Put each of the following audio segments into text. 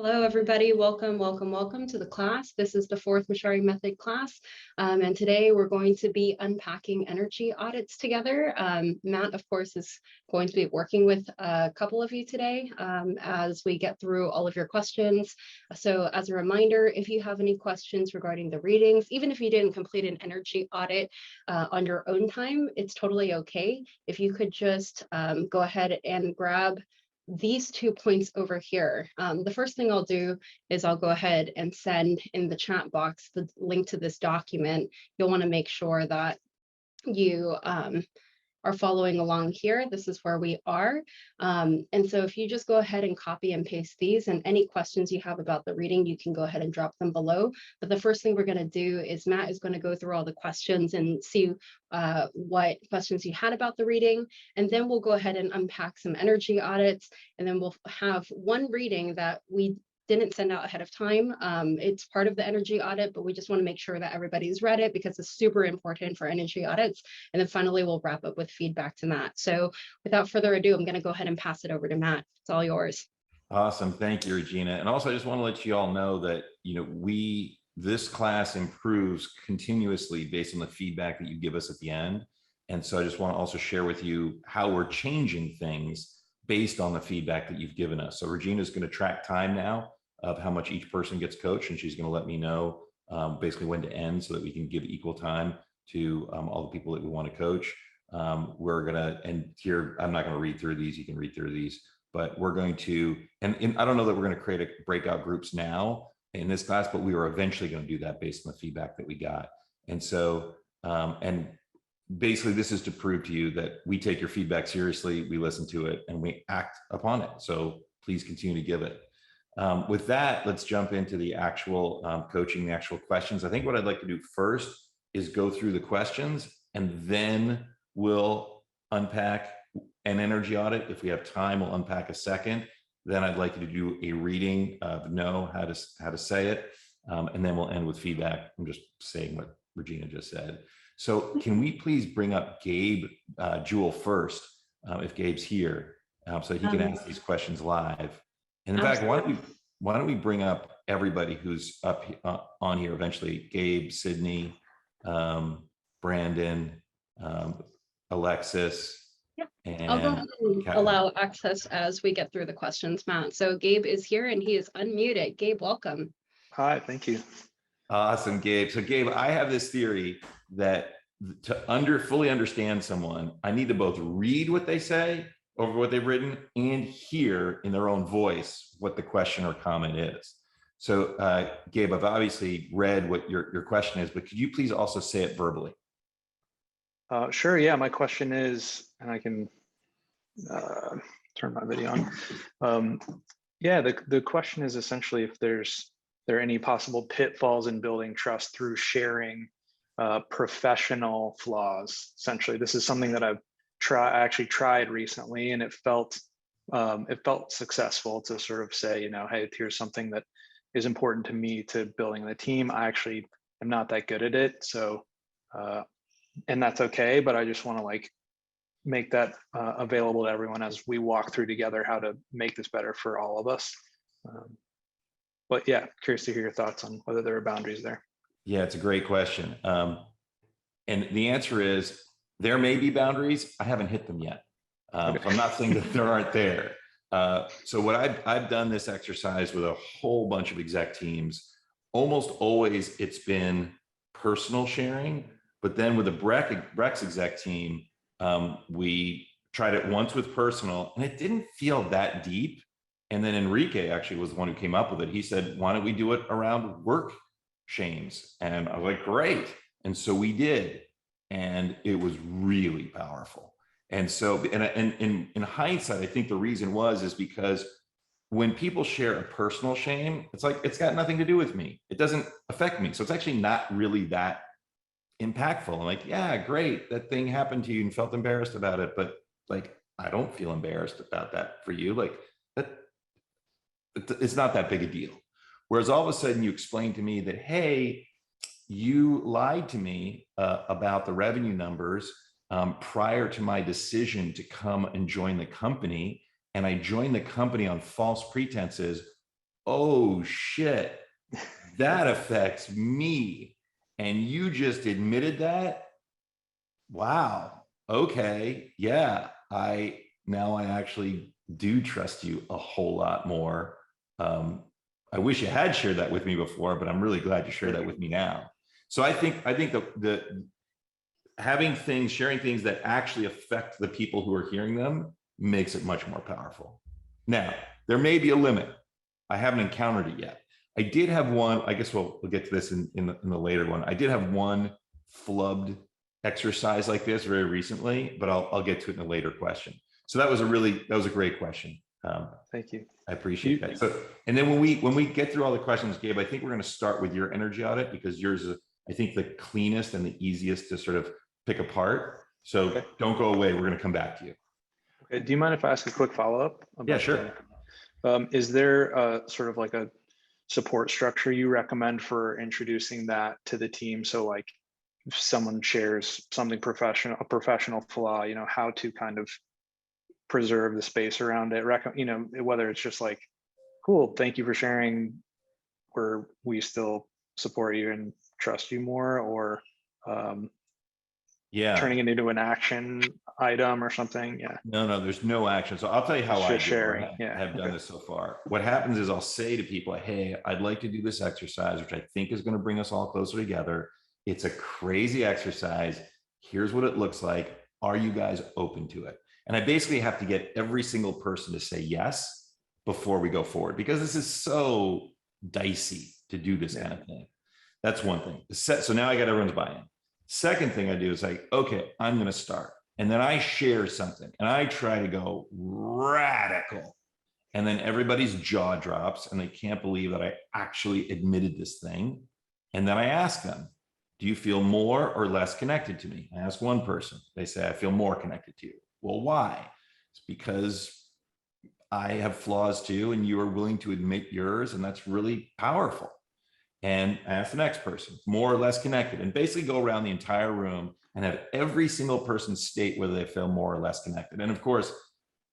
Hello, everybody. Welcome to the class. This is the fourth Mochary Method class. And today we're going to be unpacking energy audits together. Matt, of course, is going to be working with a couple of you today as we get through all of your questions. So as a reminder, if you have any questions regarding the readings, even if you didn't complete an energy audit on your own time, it's totally okay. If you could just go ahead and grab these 2 points over here. The first thing I'll do is I'll go ahead and send in the chat box the link to this document. You'll want to make sure that you are following along here. This is where we are. And so if you just go ahead and copy and paste these, and any questions you have about the reading, you can go ahead and drop them below. But the first thing we're going to do is Matt is going to go through all the questions and see what questions you had about the reading. And then we'll go ahead and unpack some energy audits. And then we'll have one reading that we didn't send out ahead of time. It's part of the energy audit, but we just want to make sure that everybody's read it because it's super important for energy audits. And then finally, we'll wrap up with feedback to Matt. So without further ado, I'm going to go ahead and pass it over to Matt. It's all yours. Awesome. Thank you, Regina. And also, I just want to let you all know that, this class improves continuously based on the feedback that you give us at the end. And so I just want to also share with you how we're changing things based on the feedback that you've given us. So Regina's going to track time now of how much each person gets coached, and she's going to let me know basically when to end so that we can give equal time to all the people that we want to coach. We're going to, and here, I'm not going to read through these, you can read through these, but we're going to, and I don't know that we're going to create a breakout groups now in this class, but we are eventually going to do that based on the feedback that we got. And so, and basically this is to prove to you that we take your feedback seriously, we listen to it, and we act upon it. So please continue to give it. With that, let's jump into the actual coaching, the actual questions. I think what I'd like to do first is go through the questions, and then we'll unpack an energy audit. If we have time, we'll unpack a second. Then I'd like you to do a reading of how to say it, and then we'll end with feedback. I'm just saying what Regina just said. So can we please bring up Gabe Jewell first, if Gabe's here, so he can ask these questions live. And in fact, why don't we bring up everybody who's up on here eventually? Gabe, Sydney, Brandon, Alexis. Yeah. And I'll go ahead and allow access as we get through the questions, Matt. So Gabe is here and he is unmuted. Gabe, welcome. Hi, thank you. Awesome, Gabe. So Gabe, I have this theory that to fully understand someone, I need to both read what they say over what they've written and hear in their own voice what the question or comment is. So Gabe, I've obviously read what your question is, but could you please also say it verbally? Sure, yeah, my question is, and I can turn my video on. Yeah, the question is essentially if there are any possible pitfalls in building trust through sharing professional flaws. Essentially, this is something that I've actually tried recently, and it felt successful to sort of say, hey, here's something that is important to me to building the team. I actually am not that good at it, so and that's okay. But I just want to make that available to everyone as we walk through together how to make this better for all of us. But yeah, curious to hear your thoughts on whether there are boundaries there. Yeah, it's a great question, and the answer is, there may be boundaries. I haven't hit them yet. Okay. I'm not saying that there aren't there. So what I've done this exercise with a whole bunch of exec teams. Almost always it's been personal sharing, but then with the Brex exec team, we tried it once with personal, and it didn't feel that deep. And then Enrique actually was the one who came up with it. He said, why don't we do it around work shames? And I was like, great. And so we did. And it was really powerful. And so, in hindsight, I think the reason is because when people share a personal shame, it's like, it's got nothing to do with me. It doesn't affect me. So it's actually not really that impactful. I'm like, yeah, great. That thing happened to you and felt embarrassed about it. But I don't feel embarrassed about that for you. It's not that big a deal. Whereas all of a sudden you explain to me that, hey, you lied to me about the revenue numbers prior to my decision to come and join the company. And I joined the company on false pretenses. oh shit, that affects me. And you just admitted that? Wow. Okay. Yeah. Now I actually do trust you a whole lot more. I wish you had shared that with me before, but I'm really glad you shared that with me now. So I think the having things, sharing things that actually affect the people who are hearing them makes it much more powerful. Now, there may be a limit. I haven't encountered it yet. I did have one, I guess we'll get to this in the later one. I did have one flubbed exercise like this very recently, but I'll get to it in a later question. So that was a great question. Thank you. I appreciate that. So, and then when we get through all the questions, Gabe, I think we're going to start with your energy audit because yours is, I think, the cleanest and the easiest to sort of pick apart. So Okay. Don't go away. We're going to come back to you. Okay. Do you mind if I ask a quick follow-up? Yeah, sure. Is there a sort of like a support structure you recommend for introducing that to the team? So like if someone shares something professional, a professional flaw, you know, how to kind of preserve the space around it, you know, whether it's just like, cool, thank you for sharing, where we still support you and trust you more, or Yeah, turning it into an action item or something. Yeah. no, there's no action. So I'll tell you how I sharing. Yeah. have done this so far. What happens is I'll say to people, hey, I'd like to do this exercise, which I think is going to bring us all closer together. It's a crazy exercise. Here's what it looks like. Are you guys open to it? And I basically have to get every single person to say yes before we go forward, because this is so dicey to do this kind of thing. That's one thing. So now I got everyone's buy-in. Second thing I do is like, okay, I'm going to start. And then I share something and I try to go radical. And then everybody's jaw drops and they can't believe that I actually admitted this thing. And then I ask them, do you feel more or less connected to me? I ask one person, they say, I feel more connected to you. Well, why? It's because I have flaws too, and you are willing to admit yours, and that's really powerful. And I ask the next person, more or less connected, and basically go around the entire room and have every single person state whether they feel more or less connected. And of course,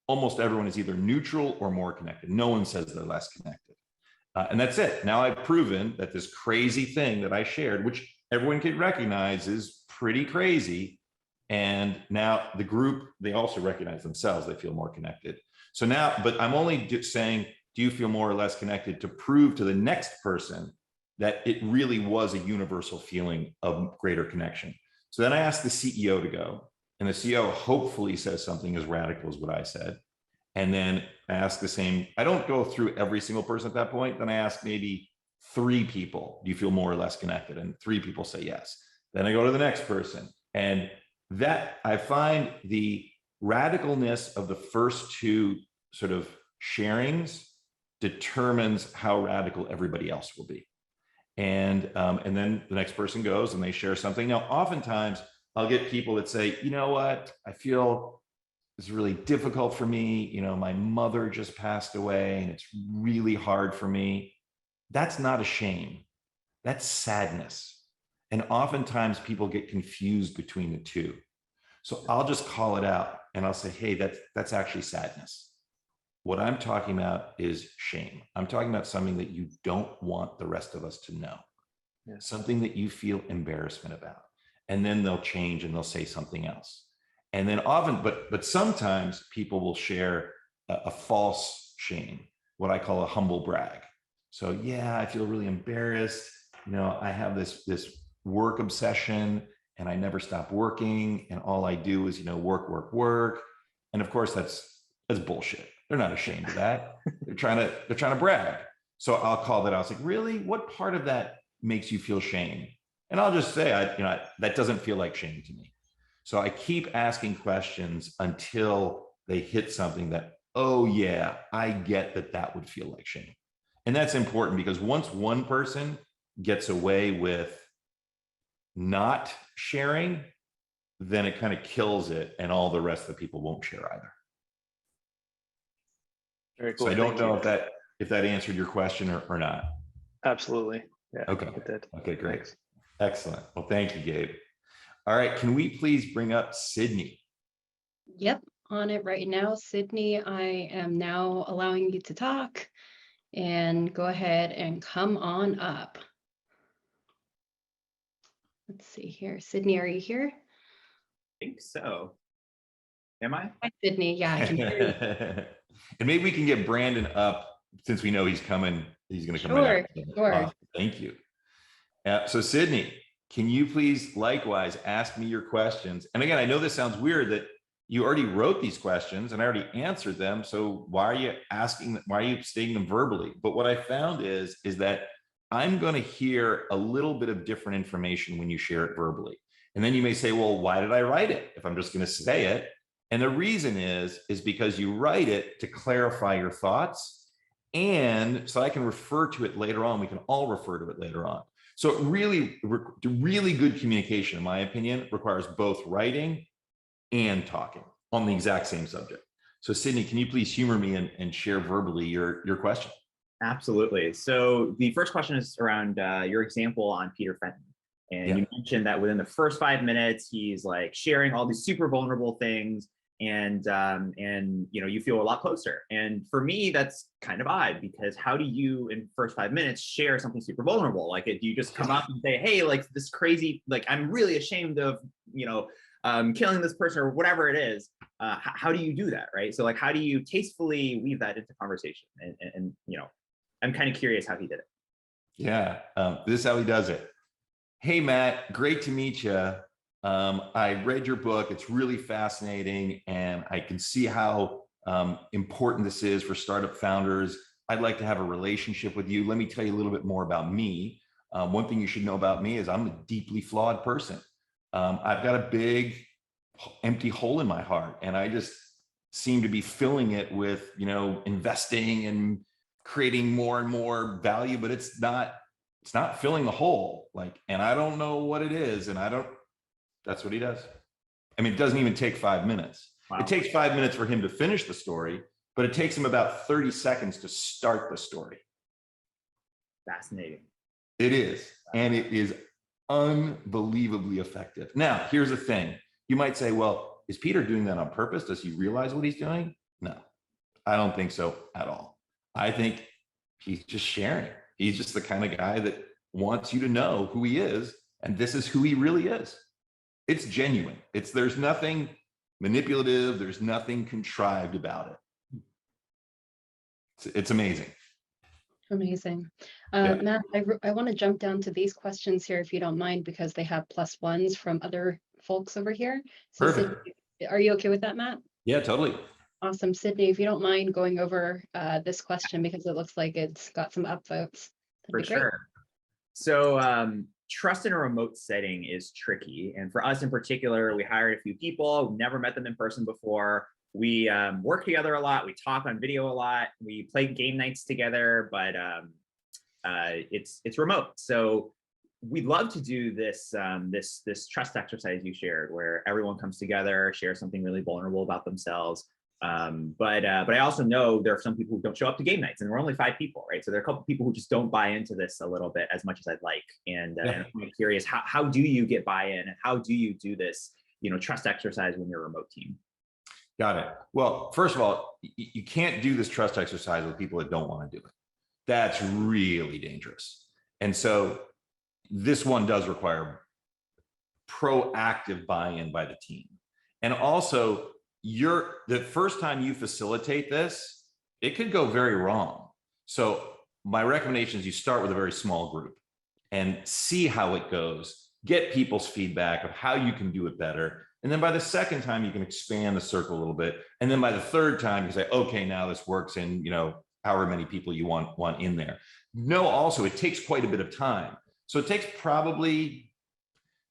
almost everyone is either neutral or more connected. No one says they're less connected. And that's it. Now I've proven that this crazy thing that I shared, which everyone can recognize is pretty crazy. And now the group, they also recognize themselves, they feel more connected. So now, but I'm only saying, do you feel more or less connected, to prove to the next person that it really was a universal feeling of greater connection. So then I asked the CEO to go, and the CEO hopefully says something as radical as what I said. And then I ask the same, I don't go through every single person at that point. Then I ask maybe 3 people, do you feel more or less connected? And 3 people say yes. Then I go to the next person. And that, I find the radicalness of the first 2 sort of sharings determines how radical everybody else will be. And then the next person goes and they share something. Now, oftentimes I'll get people that say, you know what, I feel it's really difficult for me. You know, my mother just passed away and it's really hard for me. That's not a shame. That's sadness. And oftentimes people get confused between the 2. So I'll just call it out and I'll say, hey, that's actually sadness. What I'm talking about is shame. I'm talking about something that you don't want the rest of us to know. Yeah. Something that you feel embarrassment about. And then they'll change and they'll say something else. And then often, but sometimes people will share a false shame, what I call a humble brag. So yeah, I feel really embarrassed. You know, I have this work obsession and I never stop working. And all I do is, you know, work. And of course that's bullshit. They're not ashamed of that. They're trying to brag. So I'll call that out. I was like, really? What part of that makes you feel shame? And I'll just say, that doesn't feel like shame to me. So I keep asking questions until they hit something that, oh yeah, I get that would feel like shame. And that's important because once one person gets away with not sharing, then it kind of kills it and all the rest of the people won't share either. Very cool. So I don't know if that answered your question or not. Absolutely. Yeah. Okay. It did. Okay, great. Thanks. Excellent. Well, thank you, Gabe. All right. Can we please bring up Sydney? Yep, on it right now. Sydney, I am now allowing you to talk. and go ahead and come on up. Let's see here. Sydney, are you here? I think so. Am I? Hi, Sydney. Yeah, I can hear you. And maybe we can get Brandon up since we know he's coming. He's going to come Sure, right up. sure. Awesome. Thank you. So Sydney, can you please likewise ask me your questions? And again, I know this sounds weird that you already wrote these questions and I already answered them. So why are you asking? Why are you stating them verbally? But what I found is that I'm going to hear a little bit of different information when you share it verbally. And then you may say, well, why did I write it if I'm just going to say it? And the reason is because you write it to clarify your thoughts. And so I can refer to it later on. We can all refer to it later on. So it really good communication, in my opinion, requires both writing and talking on the exact same subject. So Sydney, can you please humor me and share verbally your question? Absolutely. So the first question is around your example on Peter Fenton. And you mentioned that within the first 5 minutes, he's like sharing all these super vulnerable things, and you know, you feel a lot closer. And for me, that's kind of odd, because how do you in the first 5 minutes share something super vulnerable? Like, do you just come up and say, hey, like this crazy, like I'm really ashamed of, you know, killing this person or whatever it is? How do you do that, right? So like, how do you tastefully weave that into conversation? And you know, I'm kind of curious how he did it. Yeah, this is how he does it. Hey, Matt, great to meet you. I read your book. It's really fascinating, and I can see how important this is for startup founders. I'd like to have a relationship with you. Let me tell you a little bit more about me. One thing you should know about me is I'm a deeply flawed person. I've got a big empty hole in my heart, and I just seem to be filling it with, you know, investing and creating more and more value, but it's not filling the hole. Like, and I don't know what it is. And that's what he does. I mean, it doesn't even take 5 minutes. Wow. It takes 5 minutes for him to finish the story, but it takes him about 30 seconds to start the story. Fascinating. It is. And it is unbelievably effective. Now, here's the thing. You might say, well, is Peter doing that on purpose? Does he realize what he's doing? No, I don't think so at all. I think he's just sharing. He's just the kind of guy that wants you to know who he is, and this is who he really is. It's genuine. There's nothing manipulative. There's nothing contrived about it. It's amazing. Amazing. Yeah. Matt, I want to jump down to these questions here, if you don't mind, because they have +1s from other folks over here. So Perfect. Sydney, are you okay with that, Matt? Yeah, totally. Awesome. Sydney, if you don't mind going over this question, because it looks like it's got some upvotes. For sure. So trust in a remote setting is tricky. And for us in particular, we hired a few people, never met them in person before. We work together a lot. We talk on video a lot. We play game nights together, but it's remote. So we'd love to do this this trust exercise you shared, where everyone comes together, shares something really vulnerable about themselves. But I also know there are some people who don't show up to game nights, and we're only 5 people, right? So there are a couple of people who just don't buy into this a little bit as much as I'd like. And I'm curious, how do you get buy-in, and how do you do this, you know, trust exercise when you're a remote team? Got it. Well, first of all, you can't do this trust exercise with people that don't want to do it. That's really dangerous. And so this one does require proactive buy-in by the team. And also, the first time you facilitate this, it could go very wrong. So my recommendation is you start with a very small group and see how it goes, get people's feedback of how you can do it better. And then by the second time, you can expand the circle a little bit. And then by the third time, you say, okay, now this works in, you know, however many people you want in there. No, also, it takes quite a bit of time. So it takes probably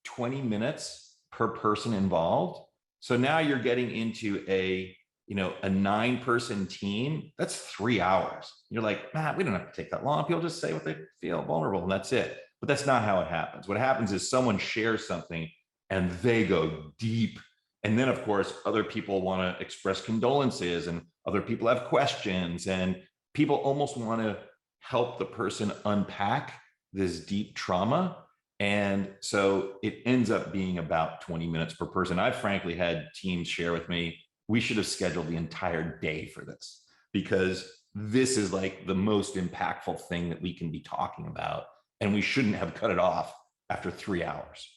20 minutes per person involved. So now you're getting into a 9-person team. That's 3 hours. You're like, man, we don't have to take that long. People just say what they feel vulnerable, and that's it. But that's not how it happens. What happens is someone shares something and they go deep. And then, of course, other people want to express condolences, and other people have questions, and people almost want to help the person unpack this deep trauma. And so it ends up being about 20 minutes per person. I've frankly had teams share with me, we should have scheduled the entire day for this, because this is like the most impactful thing that we can be talking about, and we shouldn't have cut it off after 3 hours.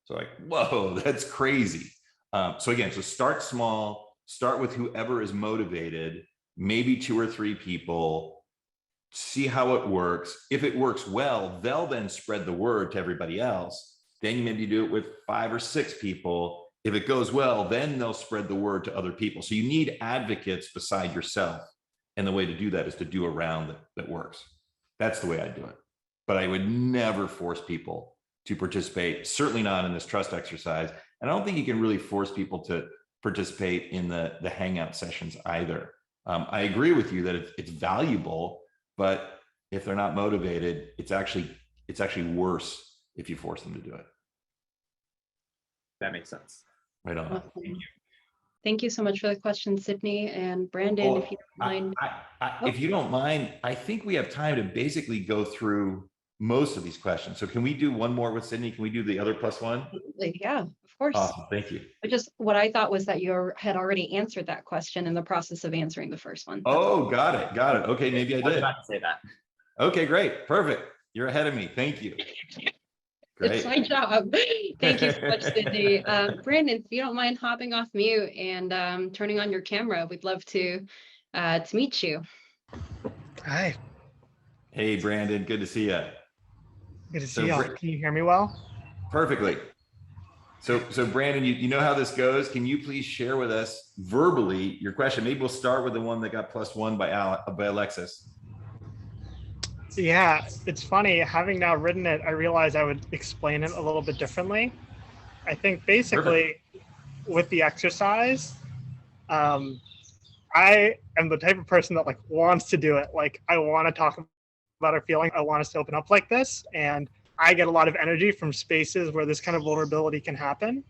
So like, whoa, that's crazy. So again, so start small, start with whoever is motivated, maybe 2 or 3 people, see how it works. If it works well, they'll then spread the word to everybody else. Then you maybe do it with 5 or 6 people. If it goes well, then they'll spread the word to other people. So you need advocates beside yourself. And the way to do that is to do a round that works. That's the way I do it. But I would never force people to participate, certainly not in this trust exercise. And I don't think you can really force people to participate in the hangout sessions either. I agree with you that it's valuable, but if they're not motivated, it's actually worse if you force them to do it. That makes sense. Right on. Awesome. Thank you so much for the question, Sydney and Brandon, if you don't mind. If you don't mind, I think we have time to basically go through most of these questions. So can we do one more with Sydney? Can we do the other +1? Yeah, of course. Awesome, thank you. What I thought was that you had already answered that question in the process of answering the first one. Oh, got it. Okay, maybe I I was did. about to say that. Okay, great, perfect. You're ahead of me. Thank you. Great. It's my job. Thank you so much, Sydney. Brandon, if you don't mind hopping off mute and turning on your camera, we'd love to meet you. Hi, Hey, Brandon, good to see you. good to see y'all. Can you hear me well? Perfectly. So Brandon, you know how this goes. Can you please share with us verbally your question? Maybe we'll start with the one that got +1 by Alexis. Yeah, it's funny. Having now written it, I realized I would explain it a little bit differently. I think basically with the exercise, I am the type of person that like wants to do it. Like I want to talk about our feeling. I want us to open up like this. And I get a lot of energy from spaces where this kind of vulnerability can happen.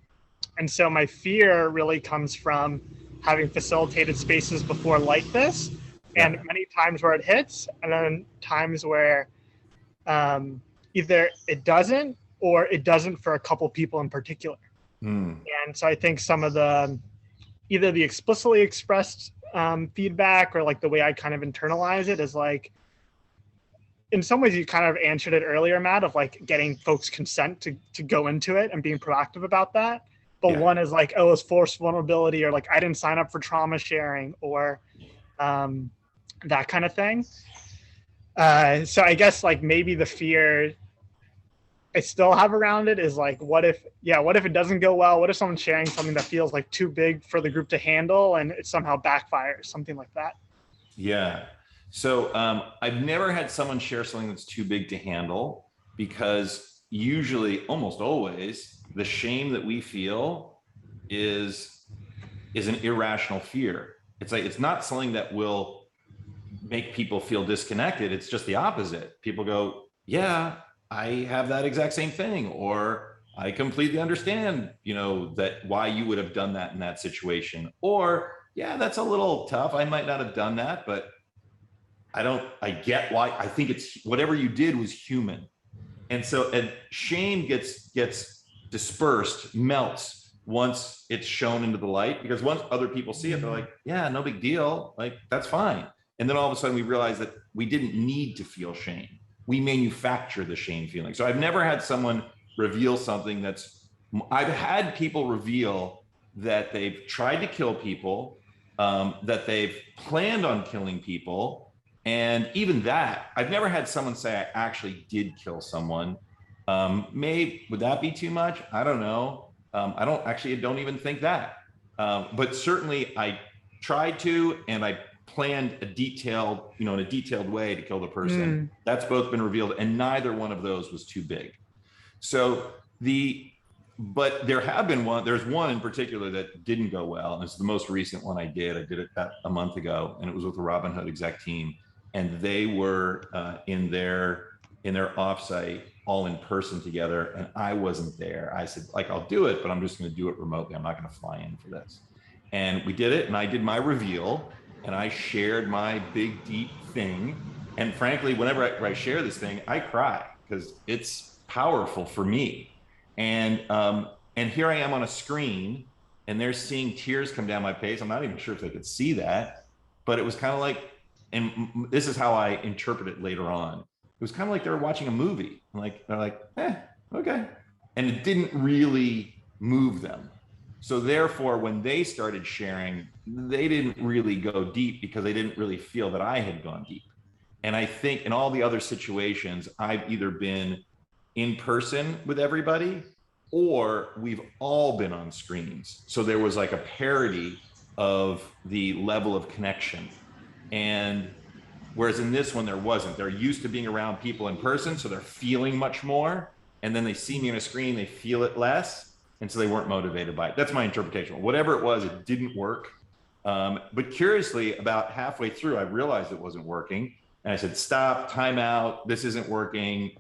And so my fear really comes from having facilitated spaces before like this, and many times where it hits, and then times where either it doesn't or it doesn't for a couple people in particular. And so I think some of either the explicitly expressed feedback or like the way I kind of internalize it is like, in some ways you kind of answered it earlier, Matt, of like getting folks' consent to go into it and being proactive about that. But one is like, oh, it's forced vulnerability, or like I didn't sign up for trauma sharing, or that kind of thing. So I guess like maybe the fear I still have around it is like, what if it doesn't go well? What if someone's sharing something that feels like too big for the group to handle and it somehow backfires, something like that? Yeah. So I've never had someone share something that's too big to handle, because usually, almost always, the shame that we feel is an irrational fear. It's like, it's not something that will make people feel disconnected. It's just the opposite. People go, yeah, I have that exact same thing, or I completely understand, that why you would have done that in that situation, or yeah, that's a little tough. I might not have done that, but I get why. I think it's whatever you did was human. And so shame gets dispersed, melts once it's shown into the light, because once other people see it, they're like, yeah, no big deal. Like, that's fine. And then all of a sudden we realize that we didn't need to feel shame. We manufacture the shame feeling. So I've never had someone reveal something I've had people reveal that they've tried to kill people, that they've planned on killing people. And even that, I've never had someone say I actually did kill someone. Would that be too much? I don't know. I don't even think that. But certainly I tried to, and I planned in a detailed way to kill the person. That's both been revealed, and neither one of those was too big. So but there have been there's one in particular that didn't go well. And it's the most recent one I did. I did it about a month ago, and it was with the Robinhood exec team. And they were in their offsite all in person together, and I wasn't there. I said, like, I'll do it, but I'm just going to do it remotely. I'm not going to fly in for this. And we did it, and I did my reveal, and I shared my big, deep thing. And frankly, whenever I share this thing, I cry because it's powerful for me. And here I am on a screen, and they're seeing tears come down my face. I'm not even sure if they could see that, but it was kind of like, and this is how I interpret it later on. It was kind of like they were watching a movie. Like they're like, okay. And it didn't really move them. So therefore, when they started sharing, they didn't really go deep because they didn't really feel that I had gone deep. And I think in all the other situations, I've either been in person with everybody or we've all been on screens. So there was like a parity of the level of connection. And whereas in this one, there wasn't. They're used to being around people in person, so they're feeling much more. And then they see me on a screen, they feel it less. And so they weren't motivated by it. That's my interpretation. Whatever it was, it didn't work. But curiously, about halfway through, I realized it wasn't working. And I said, stop, time out, this isn't working.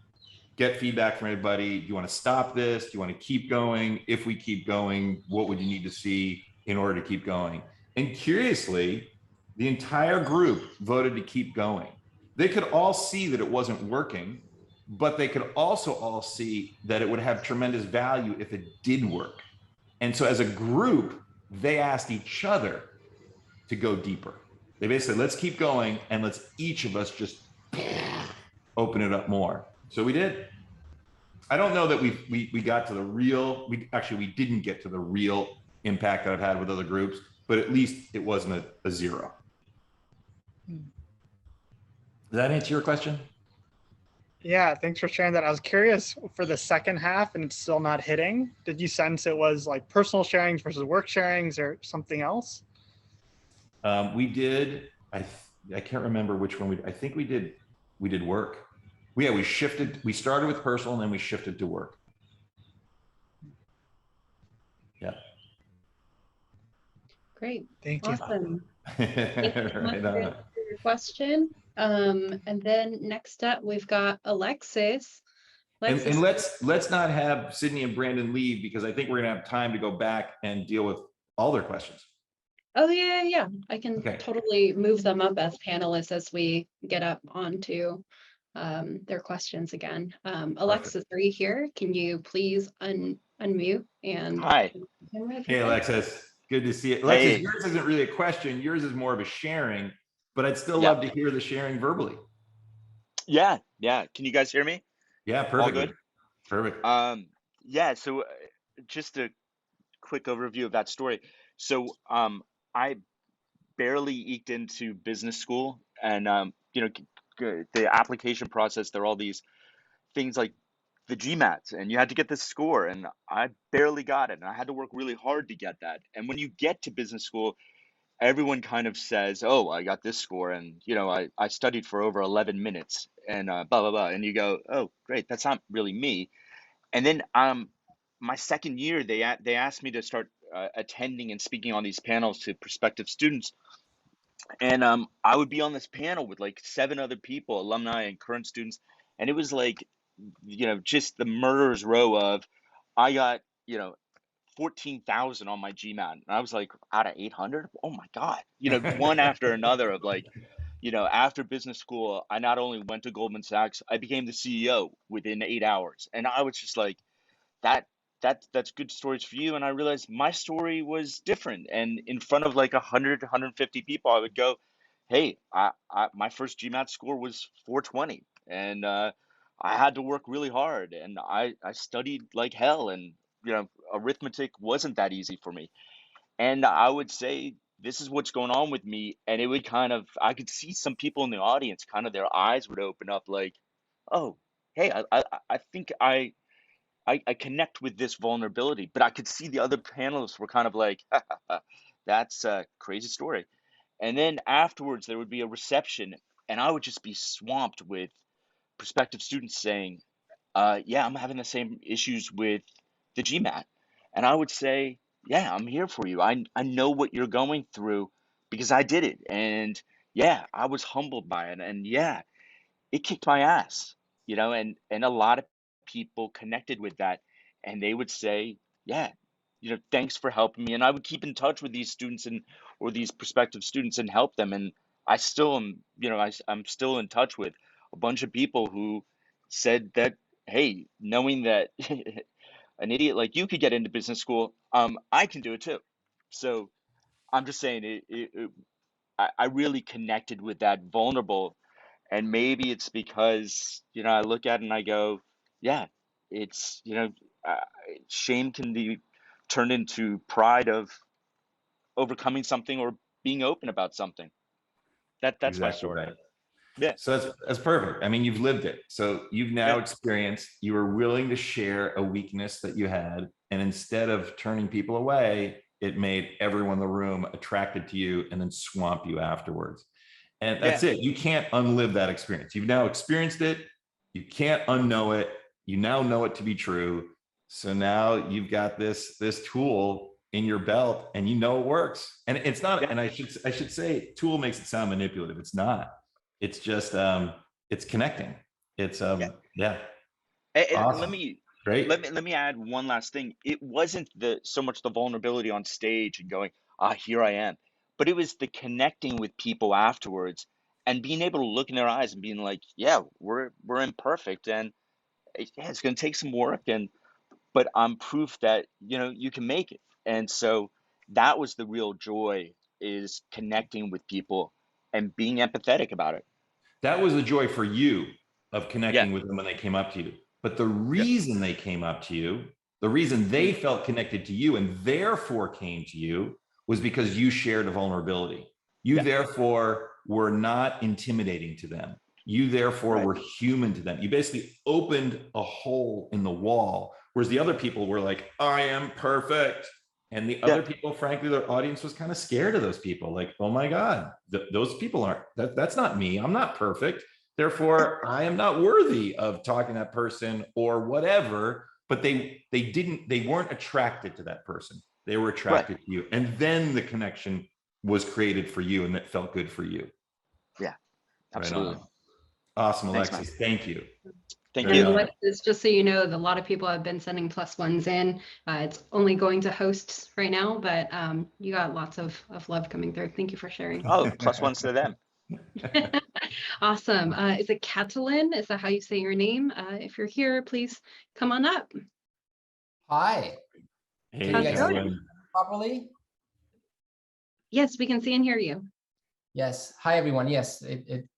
Get feedback from everybody. Do you want to stop this? Do you want to keep going? If we keep going, what would you need to see in order to keep going? And curiously, the entire group voted to keep going. They could all see that it wasn't working, but they could also all see that it would have tremendous value if it did work. And so as a group, they asked each other to go deeper. They basically said, let's keep going and let's each of us just open it up more. So we did. I don't know that we got to the real, we didn't get to the real impact that I've had with other groups, but at least it wasn't a zero. Does that answer your question? Yeah, thanks for sharing that. I was curious for the second half and it's still not hitting. Did you sense it was like personal sharings versus work sharings or something else? We did, I can't remember which one I think we did work. We shifted, we started with personal and then we shifted to work. Yeah. Great. Thank you. Awesome. Thank you so much Right for on. your question. And then next up, we've got Alexis. And let's not have Sydney and Brandon leave because I think we're gonna have time to go back and deal with all their questions. Oh, yeah. I can Okay. totally move them up as panelists as we get up onto their questions again. Alexis, are you here? Can you please unmute and Hi. Hey, Alexis, good to see you. Alexis, Hey. yours isn't really a question. Yours is more of a sharing, but I'd still Yeah. love to hear the sharing verbally. Yeah. Can you guys hear me? Yeah, perfect. All good? Perfect. Yeah, so just a quick overview of that story. So I barely eked into business school and the application process, there are all these things like the GMATs and you had to get this score and I barely got it and I had to work really hard to get that. And when you get to business school, everyone kind of says, oh, I got this score and I studied for over 11 minutes and blah blah blah, and you go, oh great, that's not really me. And then my second year they asked me to start attending and speaking on these panels to prospective students, and I would be on this panel with like 7 other people, alumni and current students, and it was like just the murderer's row of I got 14,000 on my GMAT. And I was like, out of 800? Oh my God. One after another of like, after business school, I not only went to Goldman Sachs, I became the CEO within 8 hours. And I was just like, that's good stories for you. And I realized my story was different. And in front of like 100 to 150 people, I would go, hey, my first GMAT score was 420. And I had to work really hard and I studied like hell, and arithmetic wasn't that easy for me. And I would say this is what's going on with me, and it would I could see some people in the audience, kind of their eyes would open up like, oh, hey, I think I connect with this vulnerability. But I could see the other panelists were kind of like, that's a crazy story. And then afterwards there would be a reception and I would just be swamped with prospective students saying, yeah, I'm having the same issues with the GMAT. And I would say, yeah, I'm here for you. I know what you're going through because I did it. And yeah, I was humbled by it. And yeah, it kicked my ass, and a lot of people connected with that. And they would say, yeah, thanks for helping me. And I would keep in touch with these students or these prospective students and help them. And I still am, I'm still in touch with a bunch of people who said that, hey, knowing that an idiot like you could get into business school, I can do it too. So I'm just saying I really connected with that vulnerable. And maybe it's because, I look at it and I go, yeah, it's, uh, shame can be turned into pride of overcoming something or being open about something. That's my Exactly story. right. Yeah. So that's perfect. I mean, you've lived it. So you've now Yeah. experienced, you were willing to share a weakness that you had. And instead of turning people away, it made everyone in the room attracted to you and then swamp you afterwards. And Yeah. that's it. You can't unlive that experience. You've now experienced it. You can't unknow it. You now know it to be true. So now you've got this tool in your belt and you know it works. And it's not, Yeah. and I should say tool makes it sound manipulative. It's not. It's just it's connecting. It's Yeah. yeah. And Awesome. Great. let me add one last thing. It wasn't so much the vulnerability on stage and going, here I am, but it was the connecting with people afterwards and being able to look in their eyes and being like, yeah, we're imperfect, and yeah, it's going to take some work, but I'm proof that you can make it. And so that was the real joy, is connecting with people and being empathetic about it. That was the joy for you of Yeah. connecting with them when they came up to you. But the Yeah. reason they came up to you, the reason they felt connected to you and therefore came to you was because you shared a vulnerability. You Yeah. therefore were not intimidating to them. You therefore Right. were human to them. You basically opened a hole in the wall, whereas the other people were like, I am perfect. And the Yeah. other people, frankly, their audience was kind of scared of those people. Like, oh my God, those people aren't, that's not me. I'm not perfect. Therefore, I am not worthy of talking to that person or whatever. But they weren't attracted to that person. They were Right. attracted to you. And then the connection was created for you and it felt good for you. Yeah. Right Absolutely. on. Awesome, Thanks, man. Alexis. Thank you. Thank Very And you. on. Alexis, just so you know, a lot of people have been sending +1s in. It's only going to hosts right now, but you got lots of love coming through. Thank you for sharing. Oh, +1s to them. Awesome. Is it Catalin? Is that how you say your name? If you're here, please come on up. Hi, Hey, can you guys How's it hear Ellen. me properly? Yes, we can see and hear you. Yes. Hi, everyone. Yes,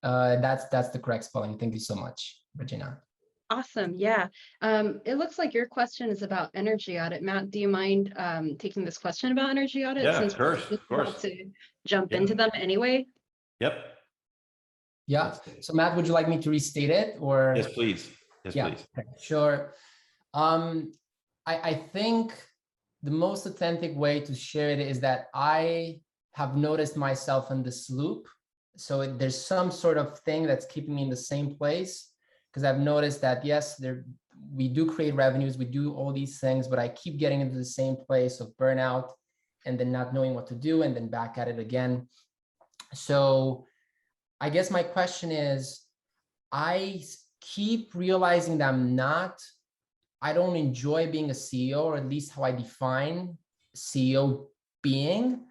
that's the correct spelling. Thank you so much, Regina. Awesome. Yeah. It looks like your question is about energy audit. Matt, do you mind taking this question about energy audit, Yeah, since of course, we're of about course. to jump Yeah. into them anyway? Yep. Yeah. So Matt, would you like me to restate it or? Yes, please. Yes, Yeah, please. okay, sure. I think the most authentic way to share it is that I have noticed myself in this loop. So there's some sort of thing that's keeping me in the same place, because I've noticed that, yes, we do create revenues, we do all these things, but I keep getting into the same place of burnout and then not knowing what to do and then back at it again. So I guess my question is, I keep realizing that I don't enjoy being a CEO, or at least how I define CEO being.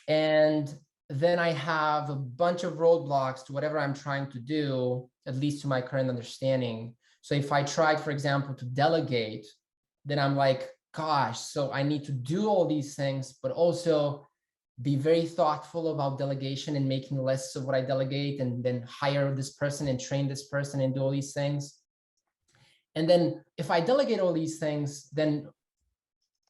And then I have a bunch of roadblocks to whatever I'm trying to do, at least to my current understanding. So if I tried, for example, to delegate, then I'm like, gosh, so I need to do all these things, but also be very thoughtful about delegation and making lists of what I delegate, and then hire this person and train this person and do all these things. And then if I delegate all these things, then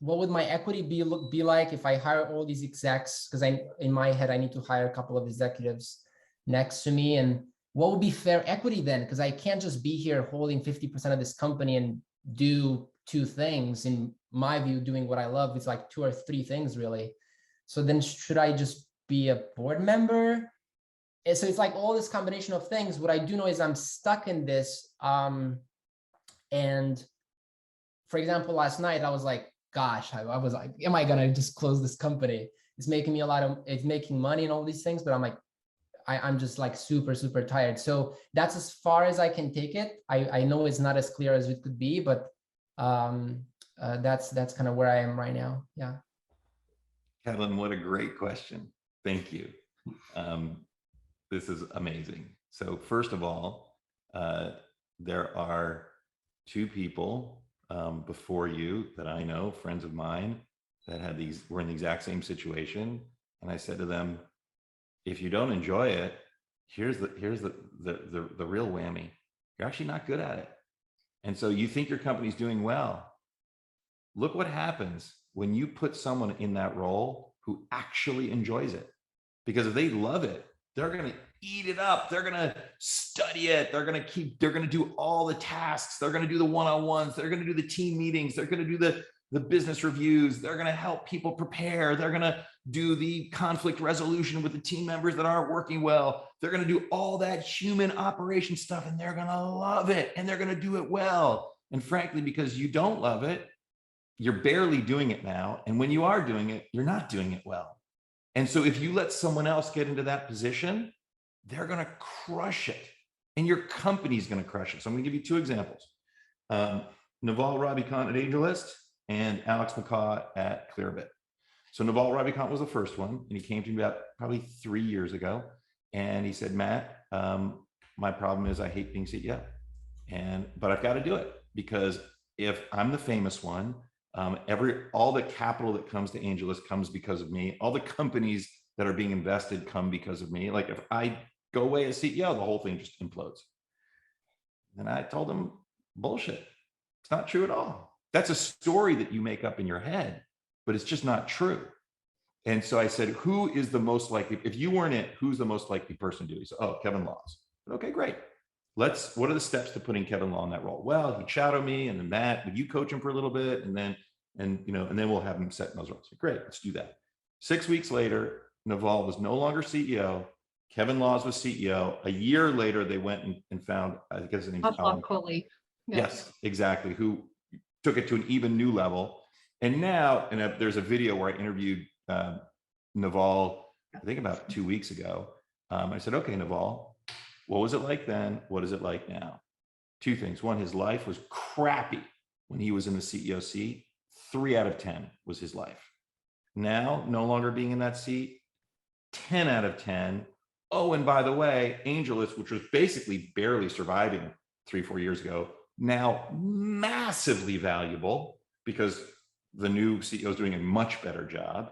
what would my equity be like if I hire all these execs? Because in my head, I need to hire a couple of executives next to me. And what would be fair equity then? Because I can't just be here holding 50% of this company and do two things. In my view, doing what I love is like 2 or 3 things really. So then should I just be a board member? And so it's like all this combination of things. What I do know is I'm stuck in this. And for example, last night I was like, gosh, I was like, am I gonna just close this company? It's making me it's making money and all these things, but I'm like, I'm just like super, super tired. So that's as far as I can take it. I know it's not as clear as it could be, but that's kind of where I am right now. Yeah. Kevin, what a great question. Thank you. This is amazing. So first of all, there are 2 people before you that I know, friends of mine, that were in the exact same situation. And I said to them, If you don't enjoy it, here's the real whammy. You're actually not good at it. And so you think your company's doing well. Look what happens when you put someone in that role who actually enjoys it. Because if they love it, they're going to eat it up. They're going to study it. They're going to do all the tasks. They're going to do the one-on-ones. They're going to do the team meetings. They're going to do the business reviews. They're going to help people prepare. They're going to do the conflict resolution with the team members that aren't working well. They're going to do all that human operation stuff, and they're going to love it, and they're going to do it well. And frankly, because you don't love it, you're barely doing it now. And when you are doing it, you're not doing it well. And so if you let someone else get into that position, they're going to crush it, and your company's going to crush it. So I'm going to give you two examples. Naval Ravikant at AngelList and Alex McCaw at Clearbit. So Naval Ravikant was the first one, and he came to me about probably 3 years ago. And he said, Matt, my problem is I hate being CEO, but I've got to do it, because if I'm the famous one, all the capital that comes to AngelList comes because of me. All the companies that are being invested come because of me. Like if I go away as CEO, the whole thing just implodes. And I told him, bullshit. It's not true at all. That's a story that you make up in your head, but it's just not true. And so I said, who is the most likely, if you weren't it, who's the most likely person to do it? He said, oh, Kevin Laws. Okay, great. What are the steps to putting Kevin Law in that role? Well, he'd shadow me, and then Matt, would you coach him for a little bit? And then we'll have him set in those roles. Great, let's do that. 6 weeks later, Naval was no longer CEO. Kevin Laws was CEO. A year later, they went and found, I guess his name's Alan Coley. Yes, exactly. Who took it to an even new level. And now, there's a video where I interviewed Naval, I think about 2 weeks ago. I said, okay, Naval, what was it like then? What is it like now? Two things. One, his life was crappy when he was in the CEO seat. 3 out of 10 was his life. Now, no longer being in that seat, 10 out of 10. Oh, and by the way, AngelList, which was basically barely surviving 3-4 years ago, now massively valuable because the new CEO is doing a much better job.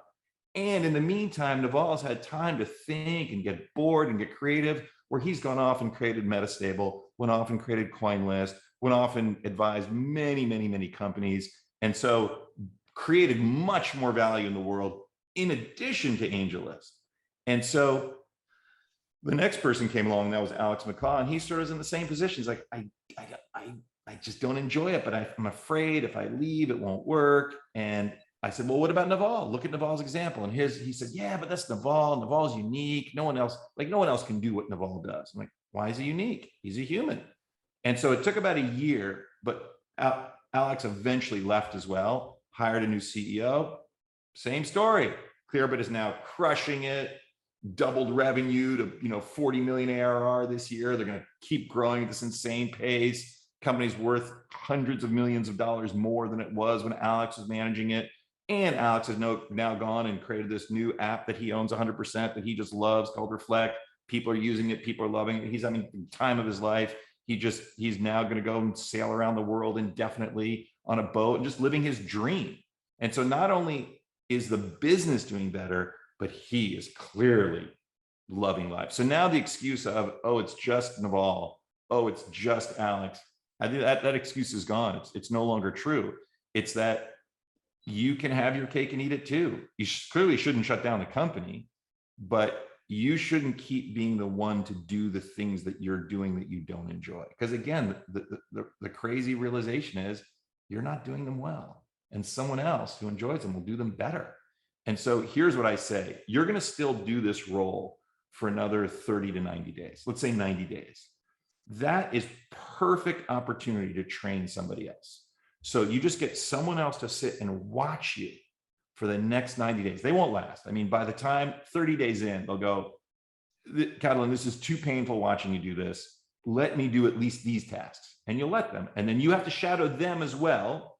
And in the meantime, Naval's had time to think and get bored and get creative, where he's gone off and created Metastable, went off and created CoinList, went off and advised many, many, many companies. And so created much more value in the world in addition to AngelList. And so the next person came along, and that was Alex McCaw, and he sort of was in the same position. He's like, I just don't enjoy it, but I'm afraid if I leave, it won't work. And I said, well, what about Naval? Look at Naval's example. And he said, yeah, but that's Naval. Naval's unique. No one else can do what Naval does. I'm like, why is he unique? He's a human. And so it took about a year, but Alex eventually left as well, hired a new CEO. Same story. Clearbit is now crushing it, doubled revenue to 40 million ARR this year. They're going to keep growing at this insane pace. Company's worth hundreds of millions of dollars more than it was when Alex was managing it. And Alex has now gone and created this new app that he owns 100% that he just loves called Reflect. People are using it. People are loving it. He's having the time of his life. He's now going to go and sail around the world indefinitely on a boat and just living his dream. And so not only is the business doing better, but he is clearly loving life. So now the excuse of, oh, it's just Naval. Oh, it's just Alex. I think that excuse is gone. It's no longer true. It's that you can have your cake and eat it too. You clearly shouldn't shut down the company, but you shouldn't keep being the one to do the things that you're doing that you don't enjoy. Because again, the crazy realization is you're not doing them well, and someone else who enjoys them will do them better. And so here's what I say. You're going to still do this role for another 30 to 90 days. Let's say 90 days. That is perfect opportunity to train somebody else. So you just get someone else to sit and watch you for the next 90 days. They won't last. I mean, by the time 30 days in, they'll go, Catalin, this is too painful watching you do this. Let me do at least these tasks. And you'll let them. And then you have to shadow them as well,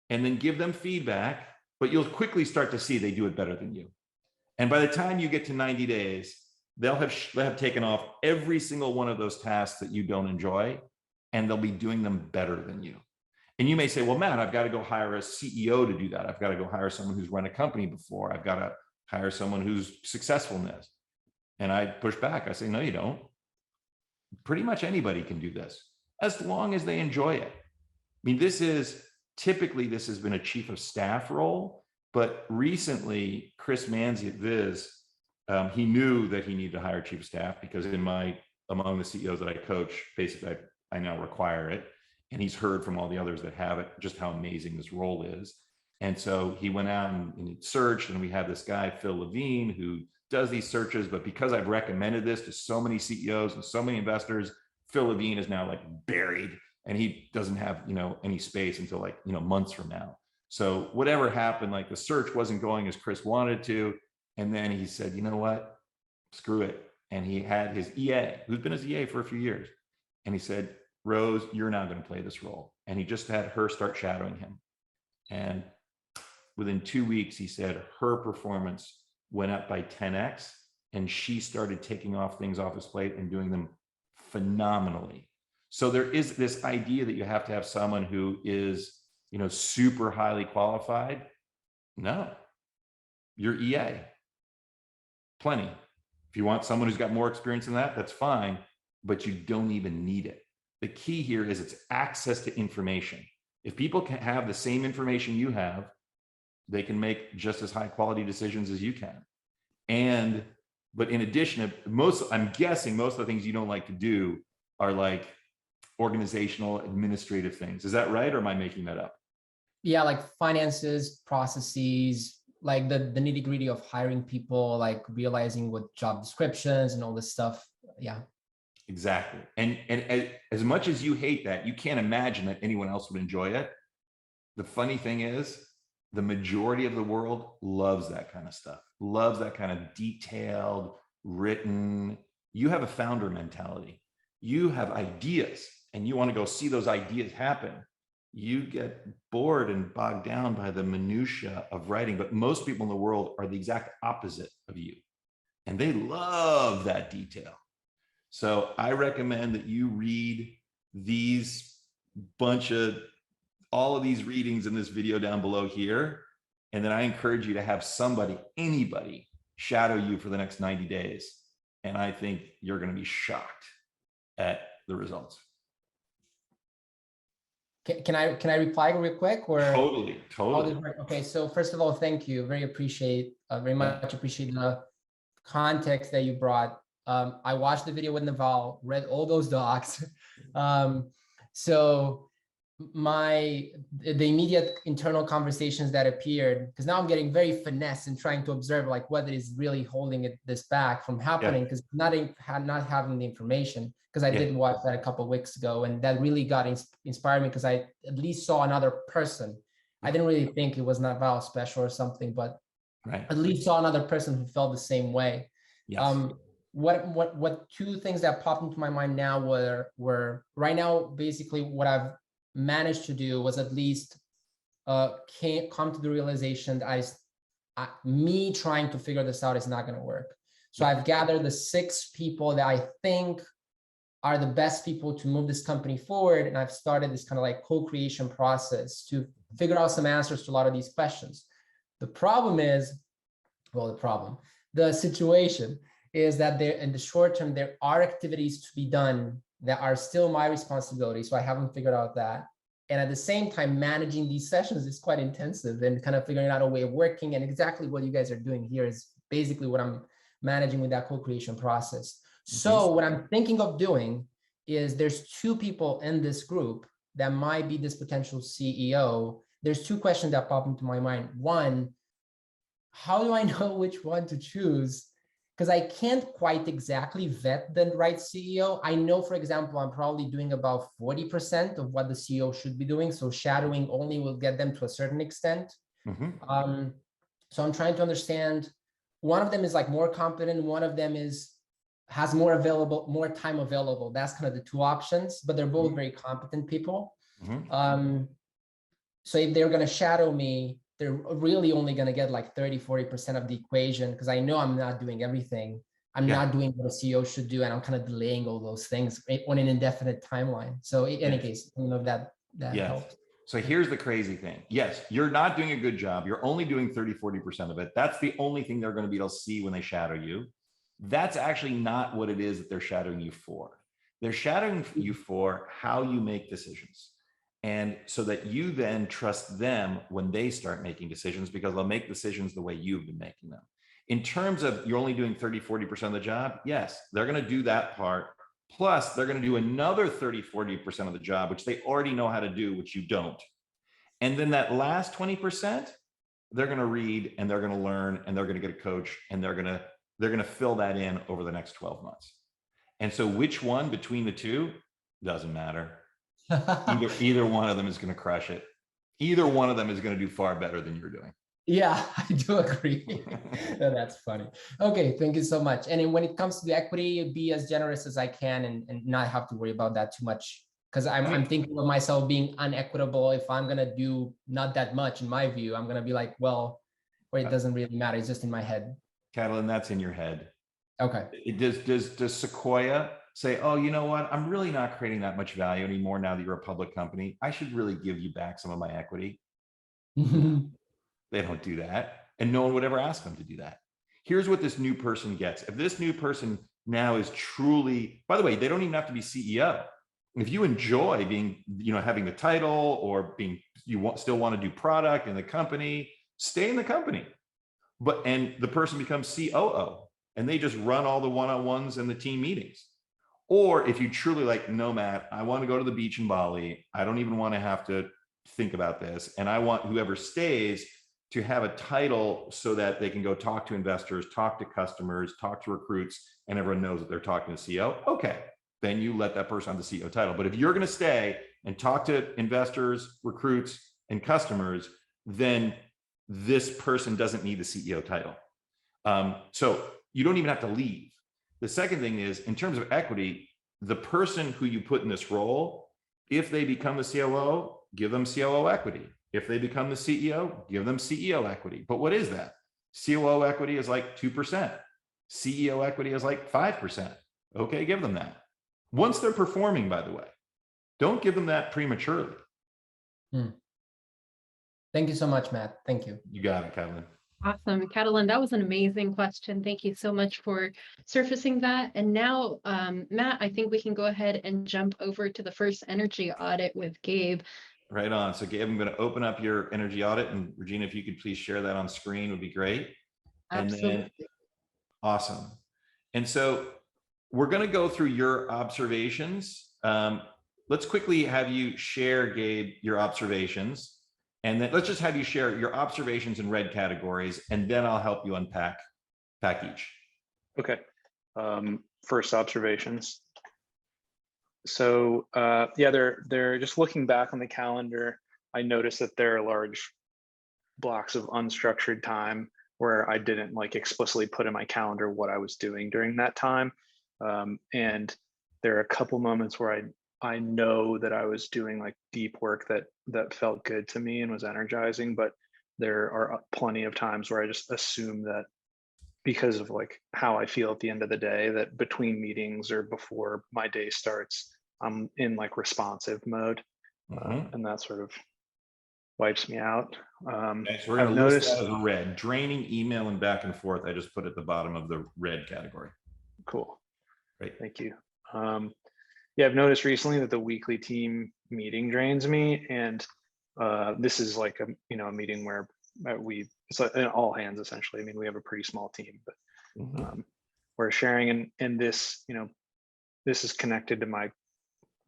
and then give them feedback, but you'll quickly start to see they do it better than you. And by the time you get to 90 days, they'll have taken off every single one of those tasks that you don't enjoy, and they'll be doing them better than you. And you may say, well, Matt, I've got to go hire a CEO to do that. I've got to go hire someone who's run a company before. I've got to hire someone who's successful in this. And I push back. I say, no, you don't. Pretty much anybody can do this as long as they enjoy it. I mean, typically this has been a chief of staff role, but recently Chris Manzi at Viz, he knew that he needed to hire chief of staff because among the CEOs that I coach, basically I now require it. And he's heard from all the others that have it, just how amazing this role is. And so he went out and searched, and we have this guy, Phil Levine, who does these searches, but because I've recommended this to so many CEOs and so many investors, Phil Levine is now like buried, and he doesn't have, any space until like, months from now. So whatever happened, like the search wasn't going as Chris wanted to. And then he said, you know what, screw it. And he had his EA, who's been his EA for a few years. And he said, Rose, you're now going to play this role. And he just had her start shadowing him. And within 2 weeks, he said her performance went up by 10x, and she started taking things off his plate and doing them phenomenally. So there is this idea that you have to have someone who is, super highly qualified. No, you're EA. Plenty. If you want someone who's got more experience than that, that's fine, but you don't even need it. The key here is it's access to information. If people can have the same information you have, they can make just as high quality decisions as you can. But in addition, I'm guessing most of the things you don't like to do are like organizational, administrative things. Is that right? Or am I making that up? Yeah, like finances, processes, like the nitty gritty of hiring people, like realizing what job descriptions and all this stuff. Yeah. Exactly. And as much as you hate that, you can't imagine that anyone else would enjoy it. The funny thing is, the majority of the world loves that kind of stuff, loves that kind of detailed, written. You have a founder mentality. You have ideas and you want to go see those ideas happen. You get bored and bogged down by the minutia of writing, but most people in the world are the exact opposite of you. And they love that detail. So I recommend that you read all of these readings in this video down below here. And then I encourage you to have anybody shadow you for the next 90 days. And I think you're going to be shocked at the results. Can I reply real quick? Or Totally. Okay, so first of all, thank you. Very much appreciate the context that you brought. I watched the video with Naval, read all those docs. So the immediate internal conversations that appeared, because now I'm getting very finesse and trying to observe like what is really holding this back from happening, because not having the information, because I did watch that a couple of weeks ago, and that really got inspired me, because I at least saw another person. I didn't really think it was Naval special or something, but at least saw another person who felt the same way. Yes. What two things that popped into my mind now were right now, basically what I've managed to do was at least come to the realization that me trying to figure this out is not going to work. So I've gathered the 6 people that I think are the best people to move this company forward. And I've started this kind of like co-creation process to figure out some answers to a lot of these questions. The situation is that in the short term, there are activities to be done that are still my responsibility. So I haven't figured out that. And at the same time, managing these sessions is quite intensive, and kind of figuring out a way of working. And exactly what you guys are doing here is basically what I'm managing with that co-creation process. So what I'm thinking of doing is there's 2 people in this group that might be this potential CEO. There's 2 questions that pop into my mind. One, how do I know which one to choose? Because I can't quite exactly vet the right CEO. I know, for example, I'm probably doing about 40% of what the CEO should be doing. So shadowing only will get them to a certain extent. So I'm trying to understand, one of them is like more competent, one of them has more time available. That's kind of the 2 options, but they're both very competent people. So if they're going to shadow me, they're really only going to get like 30-40% of the equation, because I know I'm not doing everything. I'm not doing what a CEO should do, and I'm kind of delaying all those things on an indefinite timeline. So in any case, that helps. So here's the crazy thing. Yes, you're not doing a good job. You're only doing 30-40% of it. That's the only thing they're going to be able to see when they shadow you. That's actually not what it is that they're shadowing you for. They're shadowing you for how you make decisions. And so that you then trust them when they start making decisions, because they'll make decisions the way you've been making them. In terms of you're only doing 30-40% of the job, yes, they're going to do that part. Plus, they're going to do another 30-40% of the job, which they already know how to do, which you don't. And then that last 20%, they're going to read and they're going to learn and they're going to get a coach and they're going to fill that in over the next 12 months. And so which one between the two doesn't matter. Either one of them is going to crush it. Either one of them is going to do far better than you're doing. Yeah, I do agree. That's funny. Okay, thank you so much. And then when it comes to the equity, be as generous as I can and not have to worry about that too much. Because I'm thinking of myself being unequitable. If I'm going to do not that much, in my view, I'm going to be like, well, or it doesn't really matter. It's just in my head. Catalin, that's in your head. Okay. Does Sequoia say, oh, you know what? I'm really not creating that much value anymore now that you're a public company. I should really give you back some of my equity. They don't do that. And no one would ever ask them to do that. Here's what this new person gets. If this new person now is truly, by the way, they don't even have to be CEO. If you enjoy being, having the title or still want to do product in the company, stay in the company. And the person becomes COO and they just run all the one-on-ones and the team meetings. Or if you truly like, no, Matt, I want to go to the beach in Bali. I don't even want to have to think about this. And I want whoever stays to have a title so that they can go talk to investors, talk to customers, talk to recruits, and everyone knows that they're talking to CEO. Okay, then you let that person have the CEO title. But if you're going to stay and talk to investors, recruits, and customers, then this person doesn't need the CEO title. So you don't even have to leave. The second thing is, in terms of equity, the person who you put in this role, if they become the COO, give them COO equity. If they become the CEO, give them CEO equity. But what is that? COO equity is like 2%. CEO equity is like 5%. Okay, give them that. Once they're performing, by the way, don't give them that prematurely. Thank you so much, Matt. Thank you. You got it, Kevin. Awesome. Catalin, that was an amazing question. Thank you so much for surfacing that. And now, Matt, I think we can go ahead and jump over to the first energy audit with Gabe. Right on. So Gabe, I'm going to open up your energy audit, and Regina, if you could please share that on screen would be great. Absolutely. And then, awesome. And so we're going to go through your observations. Let's quickly have you share, Gabe, your observations. And then let's just have you share your observations in red categories, and then I'll help you unpack each. Okay. First observations. So yeah, they're just looking back on the calendar. I noticed that there are large blocks of unstructured time where I didn't like explicitly put in my calendar what I was doing during that time. And there are a couple moments where I know that I was doing like deep work that felt good to me and was energizing, but there are plenty of times where I just assume that because of like how I feel at the end of the day, that between meetings or before my day starts, I'm in like responsive mode, and that sort of wipes me out. Okay, so we're going to list that as a red. Draining, email, and back and forth. I just put at the bottom of the red category. Cool. Great. Thank you. Yeah, I've noticed recently that the weekly team meeting drains me, and this is like a meeting where it's like an all hands essentially. I mean, we have a pretty small team, but we're sharing, and this this is connected to my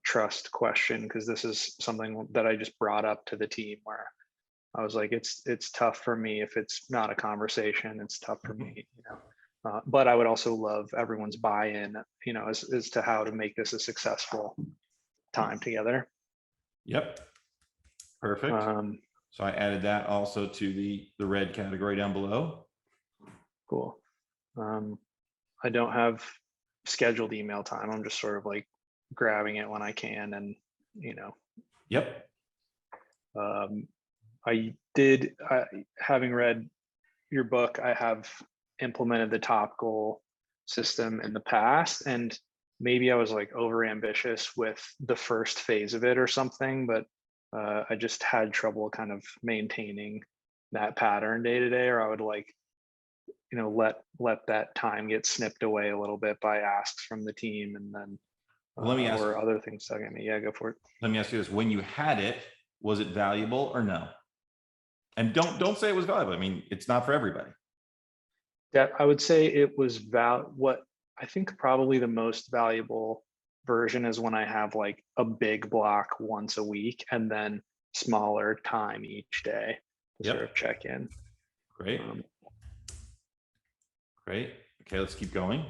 trust question, because this is something that I just brought up to the team where I was like, it's tough for me if it's not a conversation. It's tough for me, but I would also love everyone's buy-in, as to how to make this a successful time together. Yep. Perfect. So I added that also to the red category down below. Cool. I don't have scheduled email time. I'm just sort of like grabbing it when I can, and Yep. Having read your book, I have implemented the top goal system in the past, and maybe I was like over ambitious with the first phase of it or something, but I just had trouble kind of maintaining that pattern day to day, or I would like let that time get snipped away a little bit by asks from the team, and then Well, let me ask. or other things stuck at me. Yeah, go for it. Let me ask you this: when you had it, was it valuable or no? And don't say it was valuable. I mean, it's not for everybody. That I would say it was what I think probably the most valuable version is when I have like a big block once a week and then smaller time each day to sort of check in. Great. Great. Okay, let's keep going.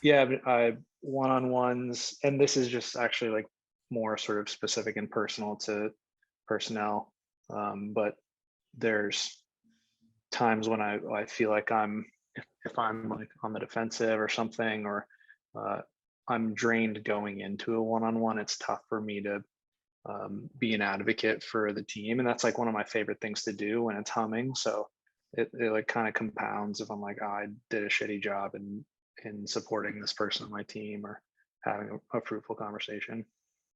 Yeah, I one-on-ones, and this is just actually like more sort of specific and personal to personnel. But there's times when I feel like if I'm like on the defensive or something, or I'm drained going into a one-on-one, it's tough for me to be an advocate for the team. And that's like one of my favorite things to do when it's humming. So it like kind of compounds if I'm like, oh, I did a shitty job in supporting this person on my team or having a fruitful conversation.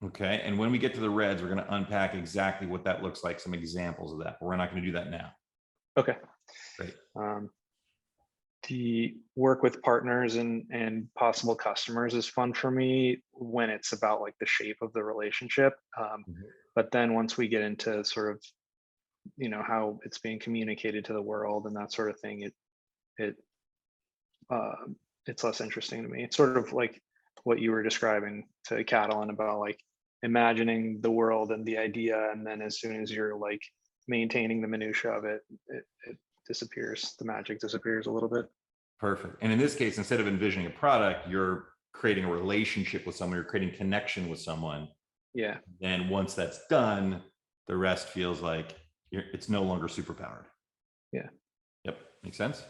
Okay. And when we get to the reds, we're going to unpack exactly what that looks like, some examples of that, but we're not going to do that now. Okay. Great. The work with partners and possible customers is fun for me when it's about like the shape of the relationship. But then once we get into sort of, how it's being communicated to the world and that sort of thing, it's less interesting to me. It's sort of like what you were describing to Catalan about like imagining the world and the idea, and then as soon as you're like maintaining the minutia of it disappears. The magic disappears a little bit. Perfect. And in this case, instead of envisioning a product, you're creating a relationship with someone, you're creating connection with someone. Yeah. And once that's done, the rest feels like it's no longer superpowered. Yeah. Yep. Makes sense.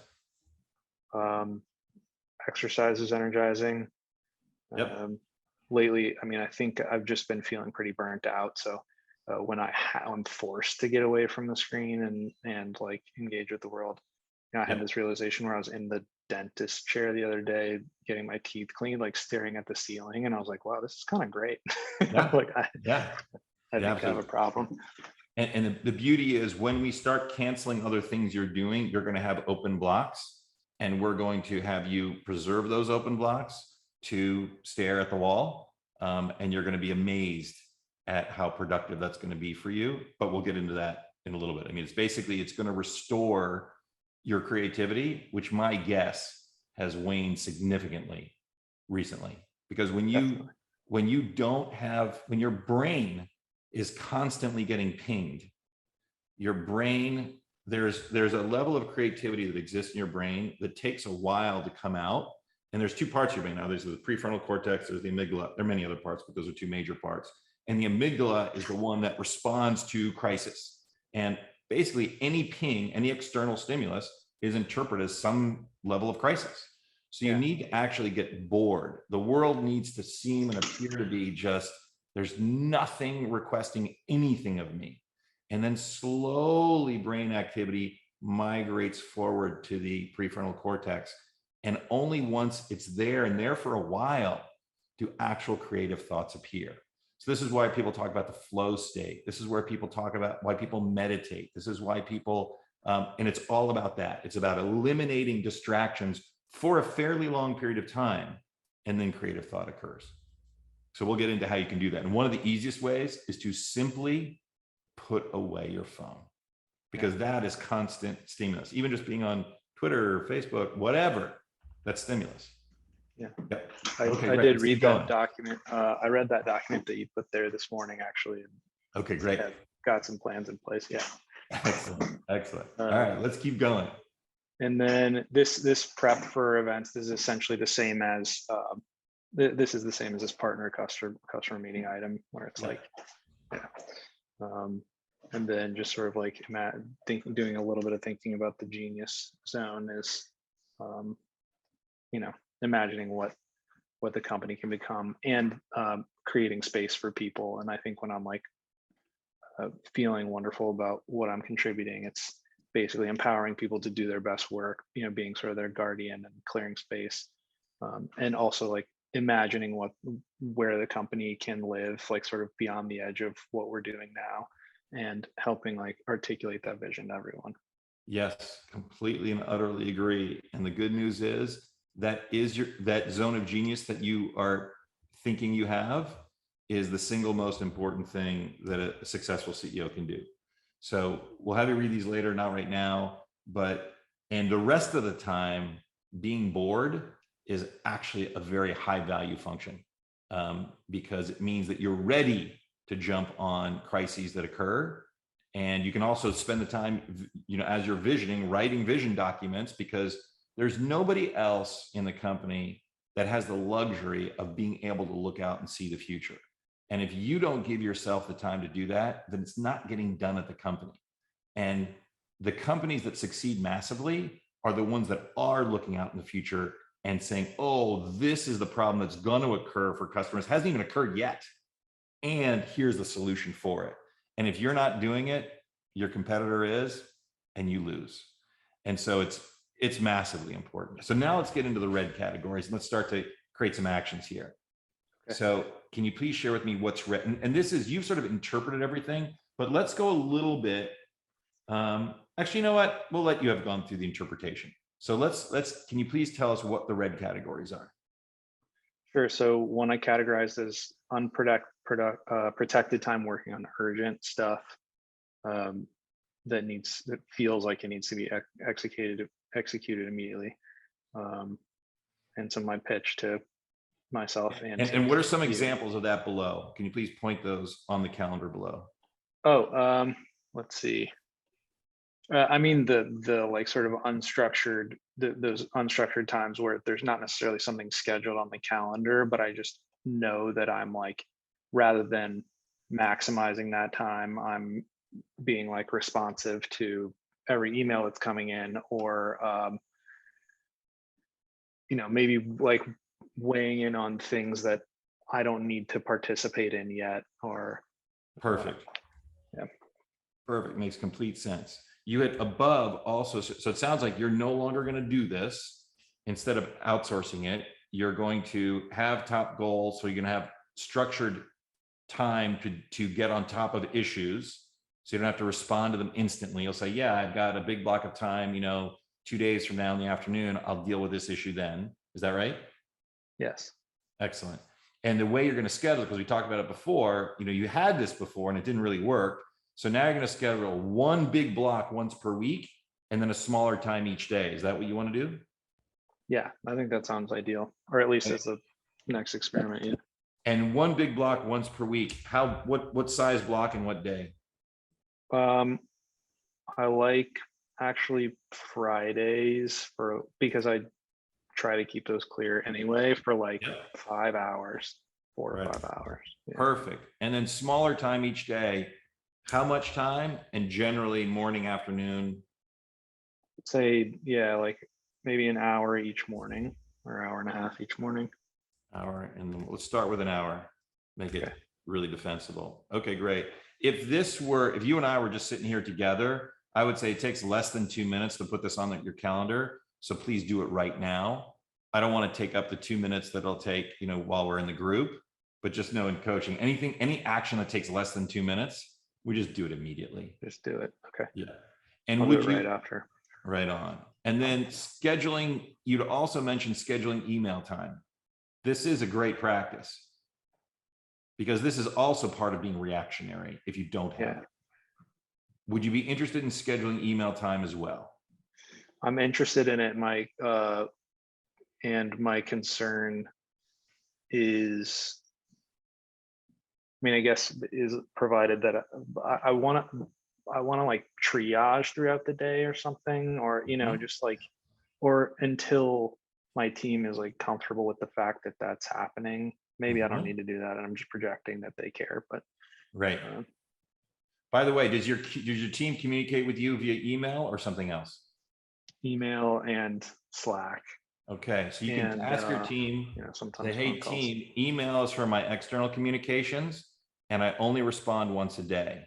Exercise is energizing. Yep. Lately, I mean, I think I've just been feeling pretty burnt out. So when I'm forced to get away from the screen and like engage with the world, I had this realization where I was in the dentist chair the other day getting my teeth cleaned, like staring at the ceiling, and I was like, wow, this is kind of great. Like I think I have a problem. And the beauty is when we start canceling other things you're doing, you're going to have open blocks, and we're going to have you preserve those open blocks to stare at the wall. And you're going to be amazed at how productive that's going to be for you. But we'll get into that in a little bit. I mean, it's going to restore your creativity, which my guess has waned significantly recently. Because when your brain is constantly getting pinged, your brain, there's a level of creativity that exists in your brain that takes a while to come out. And there's two parts of your brain now. There's the prefrontal cortex, there's the amygdala. There are many other parts, but those are two major parts. And the amygdala is the one that responds to crisis. And basically any ping, any external stimulus is interpreted as some level of crisis. So you need to actually get bored. The world needs to seem and appear to be just, there's nothing requesting anything of me. And then slowly brain activity migrates forward to the prefrontal cortex. And only once it's there and there for a while do actual creative thoughts appear. So this is why people talk about the flow state. This is where people talk about why people meditate. This is why people, and it's all about that. It's about eliminating distractions for a fairly long period of time, and then creative thought occurs. So we'll get into how you can do that. And one of the easiest ways is to simply put away your phone, because that is constant stimulus. Even just being on Twitter, Facebook, whatever, that's stimulus. Yeah. Yep. I did read that document. I read that document that you put there this morning, actually. Okay, great. Got some plans in place. Yeah. Excellent. Excellent. All right, let's keep going. And then this prep for events is essentially the same as this is the same as this partner customer meeting item, where it's like, and then just sort of like doing a little bit of thinking about the genius zone is, imagining what the company can become, and creating space for people. And I think when I'm like feeling wonderful about what I'm contributing, it's basically empowering people to do their best work, being sort of their guardian and clearing space, and also like imagining where the company can live, like sort of beyond the edge of what we're doing now. and helping like articulate that vision to everyone. Yes, completely and utterly agree. And the good news is that zone of genius that you are thinking you have is the single most important thing that a successful CEO can do. So we'll have you read these later, not right now, and the rest of the time, being bored is actually a very high value function, because it means that you're ready to jump on crises that occur. And you can also spend the time, as you're visioning, writing vision documents, because there's nobody else in the company that has the luxury of being able to look out and see the future. And if you don't give yourself the time to do that, then it's not getting done at the company. And the companies that succeed massively are the ones that are looking out in the future and saying, oh, this is the problem that's going to occur for customers. It hasn't even occurred yet. And here's the solution for it. And if you're not doing it, your competitor is, and you lose. And so it's massively important. So now let's get into the red categories and let's start to create some actions here. Okay. So can you please share with me what's written? And this is, you've sort of interpreted everything, but let's go a little bit. Actually, you know what? We'll let you have gone through the interpretation. So can you please tell us what the red categories are? Sure. So one I categorized as protected time working on urgent stuff that feels like it needs to be executed immediately. And so my pitch to myself and what are some examples of that below? Can you please point those on the calendar below? Oh, let's see. I mean the like sort of unstructured, those unstructured times where there's not necessarily something scheduled on the calendar, but I just know that I'm like, rather than maximizing that time, I'm being like responsive to every email that's coming in, or maybe like weighing in on things that I don't need to participate in yet, or perfect. Yeah, perfect, makes complete sense. You had above also, so it sounds like you're no longer going to do this. Instead of outsourcing it, you're going to have top goals. So you're going to have structured time to get on top of issues. So you don't have to respond to them instantly. You'll say, yeah, I've got a big block of time, 2 days from now in the afternoon, I'll deal with this issue then. Is that right? Yes. Excellent. And the way you're going to schedule, because we talked about it before, you had this before and it didn't really work. So now you're going to schedule one big block once per week and then a smaller time each day. Is that what you want to do? Yeah, I think that sounds ideal, or at least as the next experiment. Yeah. And one big block once per week. What size block and what day? I like actually Fridays because I try to keep those clear anyway for like 5 hours, 4 or 5 hours. Yeah. Perfect. And then smaller time each day. How much time? And generally morning, afternoon? Say, yeah, like maybe an hour each morning, or hour and a half each morning. Hour, and let's start with an hour. Make it really defensible. Okay, great. If you and I were just sitting here together, I would say it takes less than 2 minutes to put this on your calendar. So please do it right now. I don't want to take up the 2 minutes that it'll take, while we're in the group, but just know in coaching, any action that takes less than 2 minutes, we just do it immediately. Just do it. Okay. Yeah. And I'll do it right after. Right on. And then scheduling, you'd also mentioned scheduling email time. This is a great practice because this is also part of being reactionary if you don't have it. Would you be interested in scheduling email time as well? I'm interested in it. My concern is, I guess, is provided that I want to like triage throughout the day or something, or just like, or until my team is like comfortable with the fact that that's happening. Maybe I don't need to do that, and I'm just projecting that they care. But right. By the way, does your team communicate with you via email or something else? Email and Slack. Okay, so you can ask your team, sometimes say, hey team, email is for my external communications and I only respond once a day.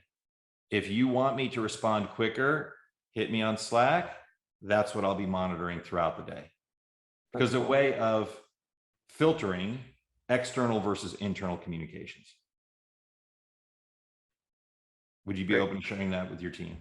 If you want me to respond quicker, hit me on Slack. That's what I'll be monitoring throughout the day. Because a way of filtering external versus internal communications. Would you be Great. open to sharing that with your team?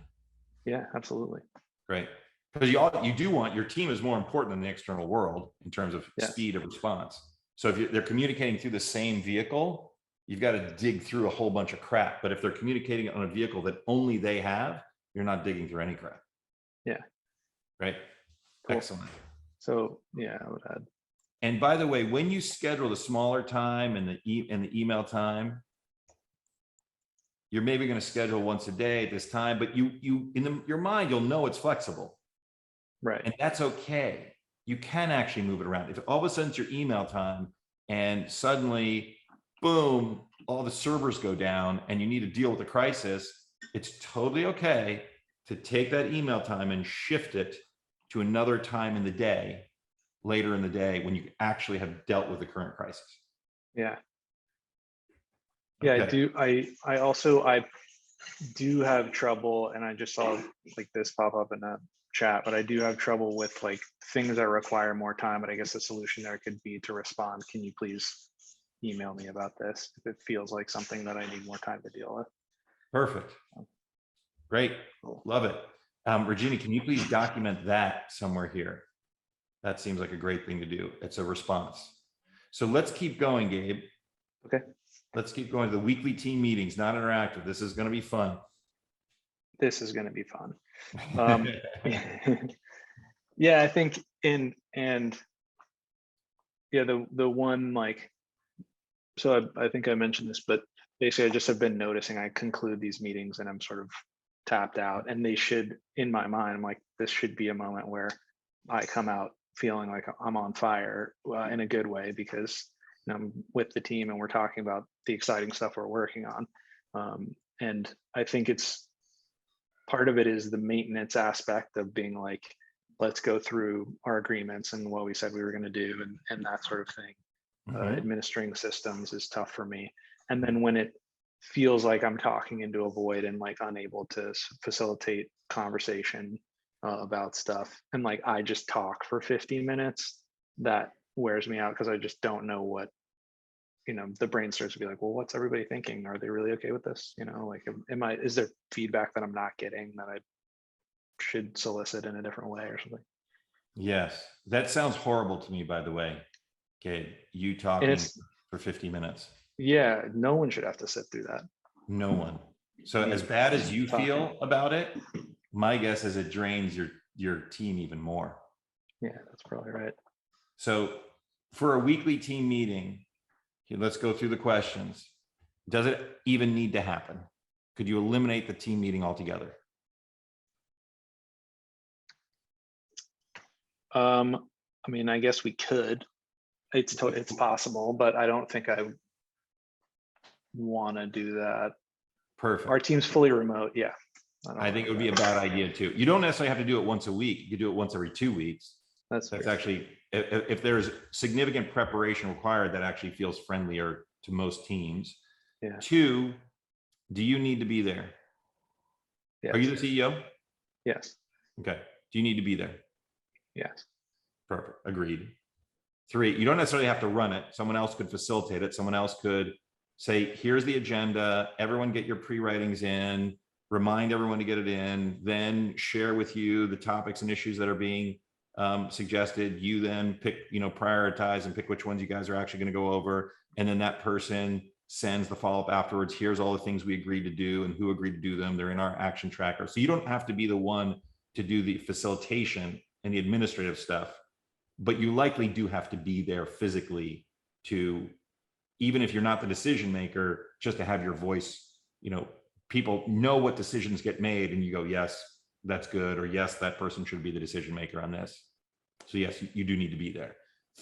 Yeah, absolutely. Great. Because you do want, your team is more important than the external world in terms of Yes. speed of response. So if they're communicating through the same vehicle, you've got to dig through a whole bunch of crap. But if they're communicating on a vehicle that only they have, you're not digging through any crap. Yeah. Right. Cool. Excellent. So yeah, I would add. And by the way, when you schedule the smaller time and the email time, you're maybe going to schedule once a day at this time, but your mind, you'll know it's flexible. Right. And that's okay. You can actually move it around. If all of a sudden it's your email time and suddenly, boom, all the servers go down and you need to deal with a crisis, it's totally okay to take that email time and shift it to another time in the day, later in the day, when you actually have dealt with the current crisis. Yeah. Yeah, Okay. I do have trouble, and I just saw like this pop up in a chat, but I do have trouble with like things that require more time. But I guess the solution there could be to respond, can you please email me about this if it feels like something that I need more time to deal with. Perfect. Great. Love it. Regina, can you please document that somewhere here? That seems like a great thing to do. It's a response. So let's keep going, Gabe. Okay. Let's keep going to the weekly team meetings, not interactive. This is going to be fun. This is going to be fun. Yeah, I think and yeah, the one like, so I think I mentioned this, but basically I just have been noticing I conclude these meetings and I'm sort of tapped out, and they should, in my mind, I'm like, this should be a moment where I come out feeling like I'm on fire in a good way, because I'm with the team and we're talking about the exciting stuff we're working on. And I think it's part of it is the maintenance aspect of being like, let's go through our agreements and what we said we were going to do and that sort of thing. Administering systems is tough for me. And then when it feels like I'm talking into a void and like unable to facilitate conversation about stuff, and like I just talk for 15 minutes, that wears me out, because I just don't know what, the brain starts to be like, well, what's everybody thinking? Are they really okay with this? Like, is there feedback that I'm not getting that I should solicit in a different way or something? Yes, that sounds horrible to me, by the way. Okay, you talking for 50 minutes. Yeah, no one should have to sit through that. No one. So as bad as you feel about it, my guess is it drains your team even more. Yeah, that's probably right. So for a weekly team meeting, let's go through the questions. Does it even need to happen? Could you eliminate the team meeting altogether? I mean, I guess we could. It's possible, but I don't think I want to do that. Perfect. Our team's fully remote. Yeah. I think it would be a bad idea too. You don't necessarily have to do it once a week. You could do it once every 2 weeks. That's actually, if there's significant preparation required, that actually feels friendlier to most teams. Yeah. 2, do you need to be there? Yes. Are you the CEO? Yes. Okay. Do you need to be there? Yes. Perfect. Agreed. 3, you don't necessarily have to run it. Someone else could facilitate it. Someone else could say, here's the agenda. Everyone get your pre-writings in, remind everyone to get it in, then share with you the topics and issues that are being suggested. You then pick, prioritize and pick which ones you guys are actually going to go over. And then that person sends the follow-up afterwards. Here's all the things we agreed to do and who agreed to do them. They're in our action tracker. So you don't have to be the one to do the facilitation and the administrative stuff, but you likely do have to be there physically to, even if you're not the decision maker, just to have your voice, people know what decisions get made and you go, yes, that's good, or yes, that person should be the decision maker on this. So yes, you do need to be there.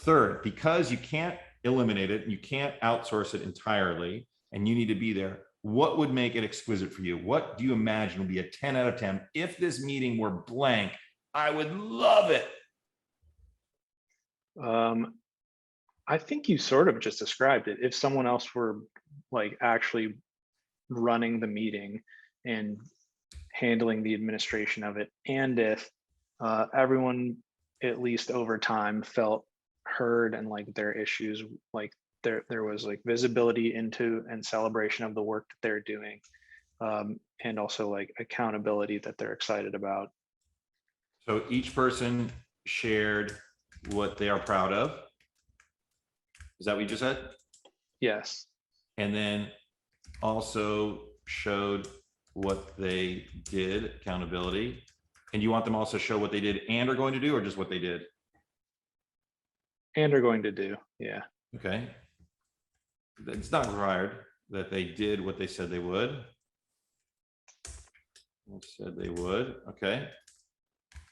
3rd, because you can't eliminate it, you can't outsource it entirely, and you need to be there, what would make it exquisite for you? What do you imagine would be a 10 out of 10? If this meeting were blank, I would love it. I think you sort of just described it. If someone else were like actually running the meeting and handling the administration of it, and if everyone, at least over time, felt heard and like their issues, like there was like visibility into and celebration of the work that they're doing, and also like accountability that they're excited about. So each person shared what they are proud of. Is that what you just said? Yes. And then also showed what they did, accountability. And you want them also show what they did and are going to do, or just what they did? And are going to do, yeah. Okay. It's not required that they did what they said they would. They said they would, okay.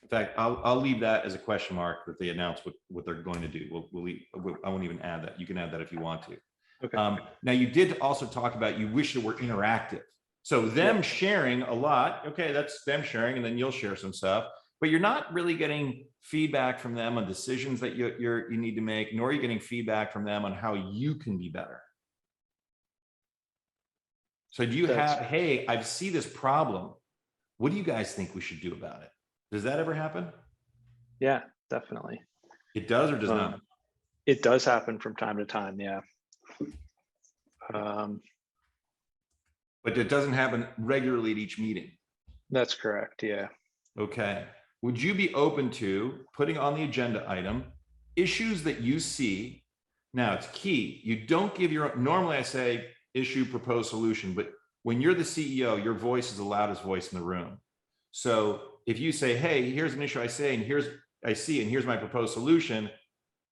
In fact, I'll leave that as a question mark that they announce what they're going to do. I won't even add that. You can add that if you want to. Okay. Now you did also talk about you wish it were interactive. So them sharing a lot, okay, that's them sharing, and then you'll share some stuff, but you're not really getting feedback from them on decisions that you need to make, nor are you getting feedback from them on how you can be better. So do you have, hey, I see this problem. What do you guys think we should do about it? Does that ever happen? Yeah, definitely. It does or does not? It does happen from time to time, yeah. But it doesn't happen regularly at each meeting. That's correct, yeah. Okay. Would you be open to putting on the agenda item issues that you see? Now it's key. You don't give normally I say issue, propose, solution, but when you're the CEO, your voice is the loudest voice in the room. So if you say, hey, here's an issue I see, and here's my proposed solution,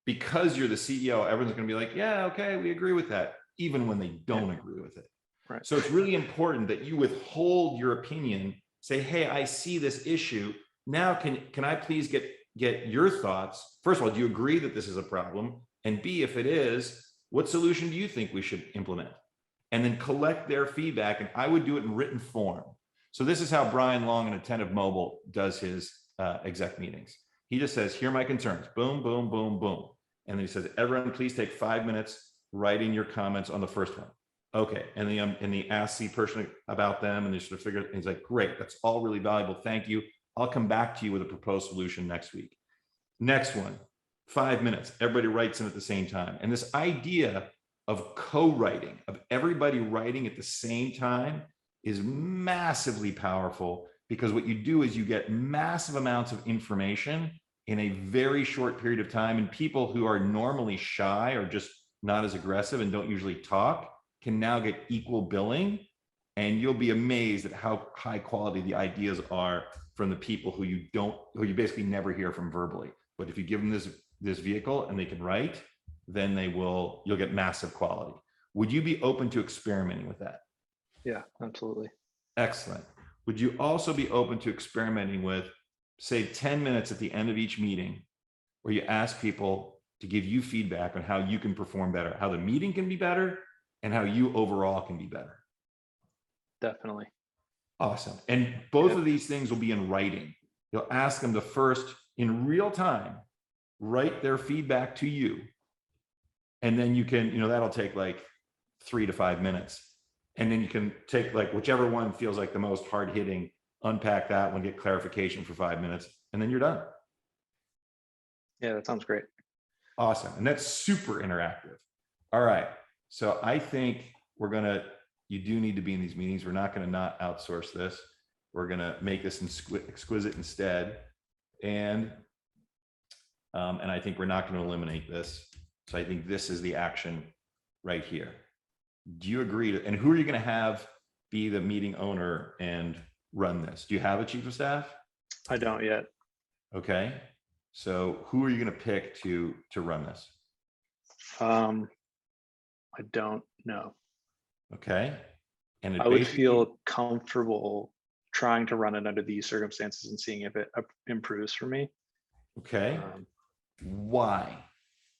because you're the CEO, everyone's going to be like, yeah, okay, we agree with that, even when they don't agree with it. Right. So it's really important that you withhold your opinion, say, hey, I see this issue. Now, can I please get your thoughts? First of all, do you agree that this is a problem? And B, if it is, what solution do you think we should implement? And then collect their feedback. And I would do it in written form. So this is how Brian Long and Attentive Mobile does his exec meetings. He just says, here are my concerns, boom, boom, boom, boom. And then he says, everyone, please take 5 minutes writing your comments on the first one. Okay, and the ask the person about them, and they sort of figure, and he's like, great, that's all really valuable, thank you. I'll come back to you with a proposed solution next week. Next one, 5 minutes, everybody writes in at the same time. And this idea of co-writing, of everybody writing at the same time, is massively powerful, because what you do is you get massive amounts of information in a very short period of time, and people who are normally shy or just not as aggressive and don't usually talk can now get equal billing, and you'll be amazed at how high quality the ideas are from the people who you basically never hear from verbally. But if you give them this vehicle and they can write, then you'll get massive quality. Would you be open to experimenting with that? Yeah, absolutely. Excellent. Would you also be open to experimenting with, say, 10 minutes at the end of each meeting, where you ask people to give you feedback on how you can perform better, how the meeting can be better, and how you overall can be better? Definitely. Awesome. And both of these things will be in writing. You'll ask them to first, in real time, write their feedback to you. And then you can, that'll take like 3 to 5 minutes. And then you can take like whichever one feels like the most hard hitting, unpack that one, get clarification for 5 minutes, and then you're done. Yeah, that sounds great. Awesome. And that's super interactive. All right. So I think you do need to be in these meetings. We're not going to not outsource this. We're going to make this exquisite instead. And I think we're not going to eliminate this. So I think this is the action right here. Do you agree and who are you going to have be the meeting owner and run this? Do you have a chief of staff? I don't yet. Okay. So who are you going to pick to run this? I don't know. Okay. And I would feel comfortable trying to run it under these circumstances and seeing if it improves for me. Okay. Why?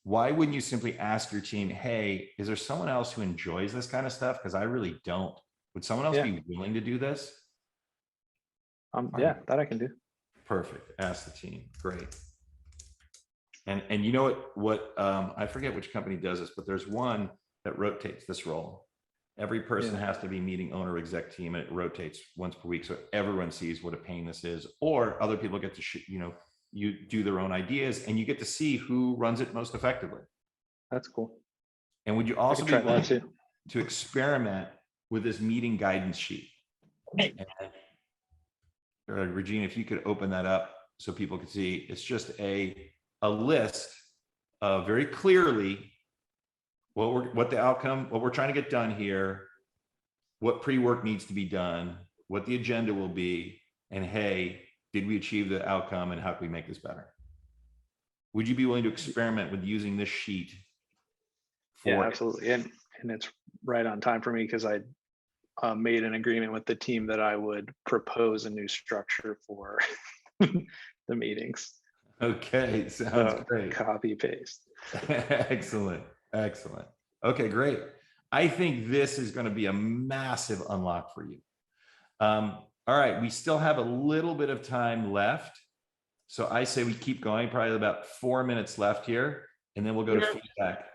Why wouldn't you simply ask your team, hey, is there someone else who enjoys this kind of stuff? Because I really don't. Would someone else be willing to do this? Yeah, that I can do. Perfect. Ask the team. Great. And you know what I forget which company does this, but there's one that rotates this role. Every person has to be meeting owner exec team, and it rotates once per week. So everyone sees what a pain this is, or other people get to, you do their own ideas, and you get to see who runs it most effectively. That's cool. And would you also be willing to experiment with this meeting guidance sheet? Regina, if you could open that up so people can see, it's just a list of very clearly what the outcome, what we're trying to get done here, what pre-work needs to be done, what the agenda will be, and hey, did we achieve the outcome and how can we make this better? Would you be willing to experiment with using this sheet? Yeah, absolutely. And it's right on time for me because I made an agreement with the team that I would propose a new structure for the meetings. Okay, sounds great. Copy paste. Excellent, excellent. Okay, great. I think this is going to be a massive unlock for you. All right, we still have a little bit of time left. So I say we keep going, probably about 4 minutes left here, and then we'll go to feedback.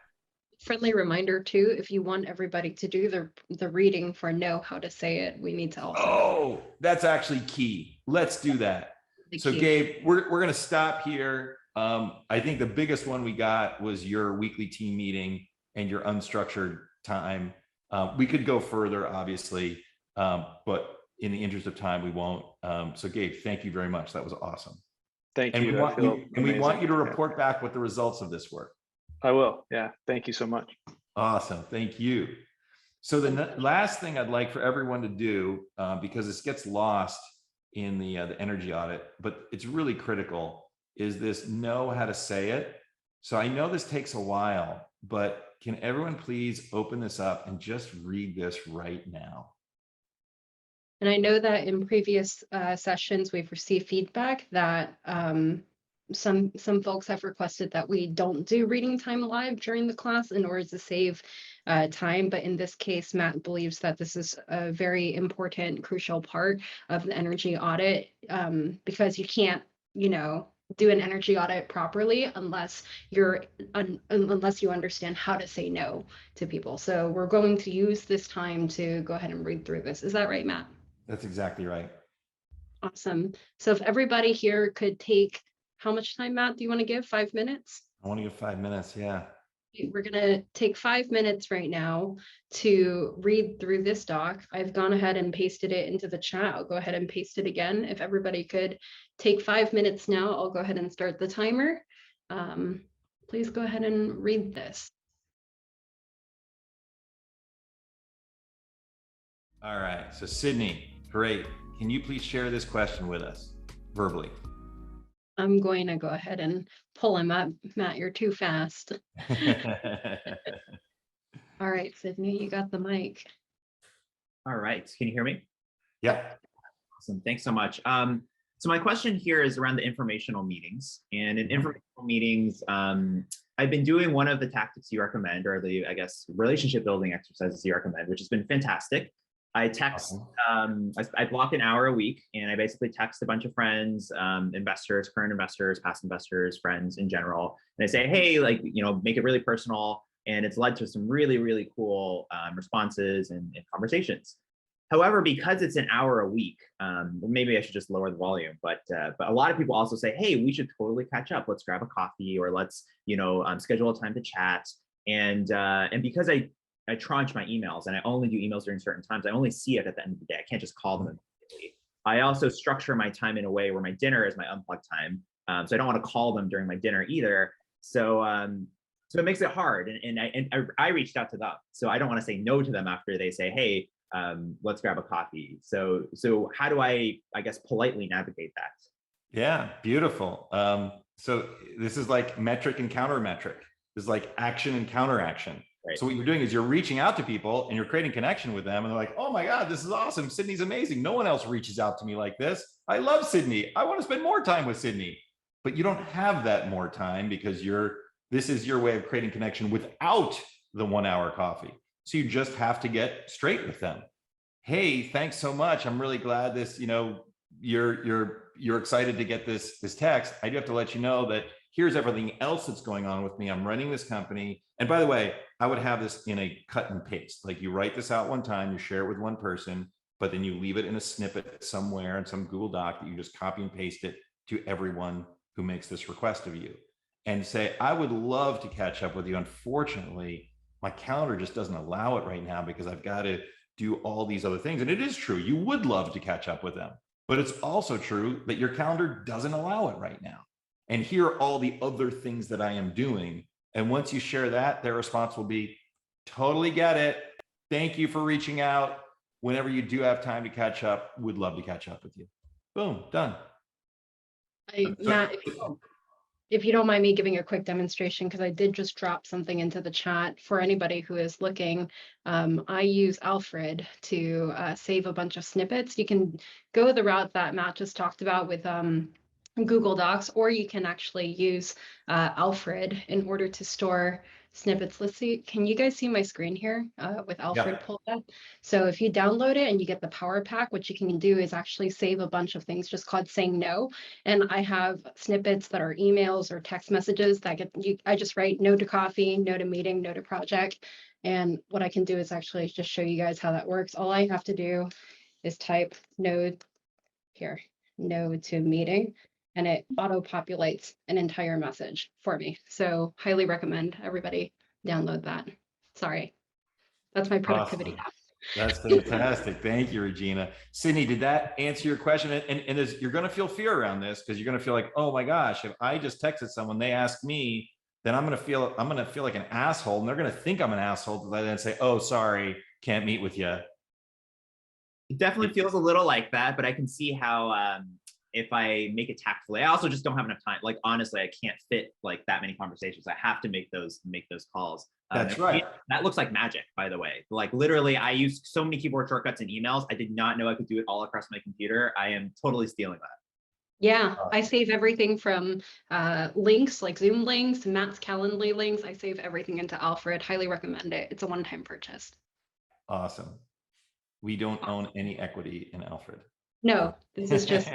Friendly reminder too, if you want everybody to do the reading for know how to say it, we need to also. Oh, that's actually key. Let's do that. So Gabe, we're going to stop here. I think the biggest one we got was your weekly team meeting and your unstructured time. We could go further, obviously, but in the interest of time, we won't. So Gabe, thank you very much. That was awesome. Thank you. We want you to report back what the results of this were. I will. Yeah. Thank you so much. Awesome. Thank you. So the last thing I'd like for everyone to do, because this gets lost in the energy audit, but it's really critical, is this know how to say it. So I know this takes a while, but can everyone please open this up and just read this right now? And I know that in previous sessions, we've received feedback that some folks have requested that we don't do reading time live during the class in order to save time. But in this case, Matt believes that this is a very important, crucial part of the energy audit because you can't, do an energy audit properly unless unless you understand how to say no to people. So we're going to use this time to go ahead and read through this. Is that right, Matt? That's exactly right. Awesome. So if everybody here could take, how much time, Matt, do you want to give? 5 minutes? I want to give 5 minutes. Yeah. We're going to take 5 minutes right now to read through this doc. I've gone ahead and pasted it into the chat. I'll go ahead and paste it again. If everybody could take 5 minutes now, I'll go ahead and start the timer. Please go ahead and read this. All right. So Sydney, great. Can you please share this question with us verbally? I'm going to go ahead and pull him up. Matt, you're too fast. All right, Sydney, you got the mic. All right. Can you hear me? Yeah. Awesome. Thanks so much. So my question here is around the informational meetings. And in informational meetings, I've been doing one of the tactics you recommend, or the, I guess, relationship building exercises you recommend, which has been fantastic. I text, I block an hour a week, and I basically text a bunch of friends, investors, current investors, past investors, friends in general. And I say, hey, like, make it really personal. And it's led to some really, really cool responses and conversations. However, because it's an hour a week, maybe I should just lower the volume, but a lot of people also say, hey, we should totally catch up. Let's grab a coffee, or let's, schedule a time to chat. And because I tranche my emails and I only do emails during certain times, I only see it at the end of the day. I can't just call them immediately. I also structure my time in a way where my dinner is my unplugged time. So I don't want to call them during my dinner either. So it makes it hard. And I reached out to them. So I don't want to say no to them after they say, hey, let's grab a coffee. So how do I guess, politely navigate that? Yeah, beautiful. So this is like metric and counter metric. This is like action and counter action. Right. So what you're doing is you're reaching out to people and you're creating connection with them. And they're like, oh my God, this is awesome. Sydney's amazing. No one else reaches out to me like this. I love Sydney. I want to spend more time with Sydney. But you don't have that more time because this is your way of creating connection without the 1 hour coffee. So you just have to get straight with them. Hey, thanks so much. I'm really glad this, you're excited to get this text. I do have to let you know that here's everything else that's going on with me. I'm running this company. And by the way, I would have this in a cut and paste. Like you write this out one time, you share it with one person, but then you leave it in a snippet somewhere in some Google Doc that you just copy and paste it to everyone who makes this request of you. And say, I would love to catch up with you. Unfortunately, my calendar just doesn't allow it right now because I've got to do all these other things. And it is true, you would love to catch up with them, but it's also true that your calendar doesn't allow it right now. And here are all the other things that I am doing. And once you share that, their response will be, totally get it. Thank you for reaching out. Whenever you do have time to catch up, we'd love to catch up with you. Boom, done. Matt, if you don't mind me giving a quick demonstration, because I did just drop something into the chat for anybody who is looking. I use Alfred to save a bunch of snippets. You can go the route that Matt just talked about with Google Docs, or you can actually use Alfred in order to store snippets. Let's see, can you guys see my screen here with Alfred pulled up? So if you download it and you get the Power Pack, what you can do is actually save a bunch of things just called saying no. And I have snippets that are emails or text messages that I just write no to coffee, no to meeting, no to project. And what I can do is actually just show you guys how that works. All I have to do is type no here, no to meeting, and it auto-populates an entire message for me. So highly recommend everybody download that. Sorry, that's my productivity app. That's fantastic. Thank you, Regina. Sydney, did that answer your question? And you're going to feel fear around this because you're going to feel like, oh my gosh, if I just texted someone, they ask me, then I'm going to feel like an asshole, and they're going to think I'm an asshole to then say, oh, sorry, can't meet with you. It definitely feels a little like that, but I can see how if I make it tactfully, I also just don't have enough time. Like, honestly, I can't fit like that many conversations. I have to make those calls. That's right. That looks like magic, by the way. Like, literally, I use so many keyboard shortcuts and emails. I did not know I could do it all across my computer. I am totally stealing that. Yeah, I save everything from links like Zoom links, Matt's Calendly links. I save everything into Alfred. Highly recommend it. It's a one-time purchase. Awesome. We don't own any equity in Alfred. No, this is just,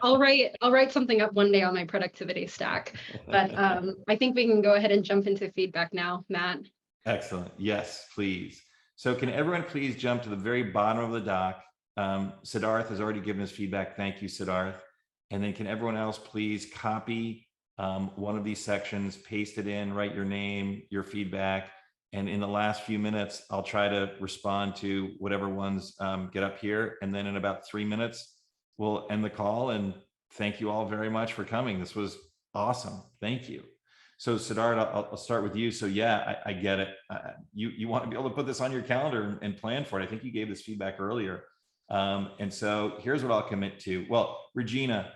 I'll write something up one day on my productivity stack, but I think we can go ahead and jump into feedback now, Matt. Excellent. Yes, please. So can everyone please jump to the very bottom of the doc? Siddharth has already given us feedback. Thank you, Siddharth. And then can everyone else please copy one of these sections, paste it in, write your name, your feedback. And in the last few minutes, I'll try to respond to whatever ones get up here. And then in about 3 minutes, we'll end the call. And thank you all very much for coming. This was awesome. Thank you. So Siddharth, I'll start with you. So yeah, I get it. You want to be able to put this on your calendar and plan for it. I think you gave this feedback earlier. And so here's what I'll commit to. Well, Regina,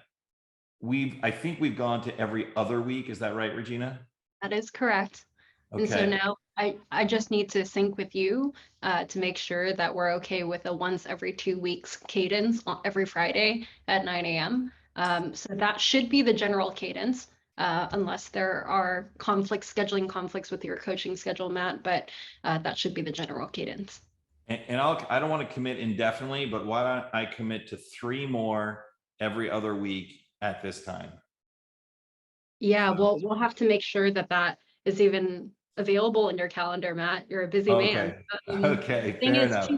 I think we've gone to every other week. Is that right, Regina? That is correct. Okay. And so now I just need to sync with you to make sure that we're okay with a once every 2 weeks cadence on every Friday at 9 a.m. So that should be the general cadence, unless there are scheduling conflicts with your coaching schedule, Matt, but that should be the general cadence. And I don't want to commit indefinitely, but why don't I commit to 3 more every other week at this time? Yeah, well, we'll have to make sure that that is even available in your calendar, Matt. You're a busy man. Okay, fair enough.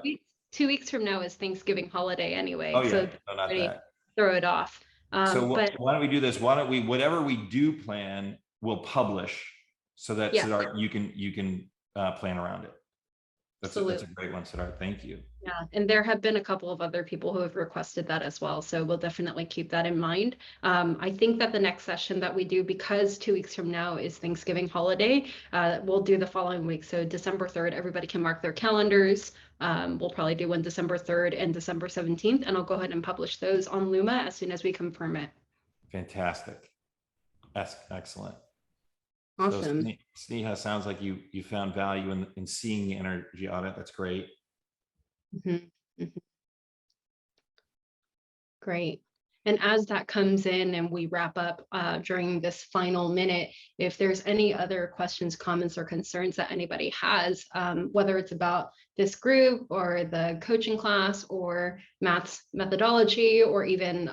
2 weeks from now is Thanksgiving holiday anyway. Oh yeah, so no, not that. Throw it off. So but why don't we do this? Why don't we, whatever we do plan, we'll publish so that Siddharth, you can plan around it. That's a great one, Siddharth. Thank you. Yeah, and there have been a couple of other people who have requested that as well. So we'll definitely keep that in mind. I think that the next session that we do, because 2 weeks from now is Thanksgiving holiday, we'll do the following week. So December 3rd, everybody can mark their calendars. We'll probably do one December 3rd and December 17th, and I'll go ahead and publish those on Luma as soon as we confirm it. Fantastic. That's excellent. Awesome. So Sneha, sounds like you found value in seeing the energy audit. That's great. Mm-hmm. Mm-hmm. Great. And as that comes in and we wrap up during this final minute, if there's any other questions, comments, or concerns that anybody has, whether it's about this group or the coaching class or Matt's methodology, or even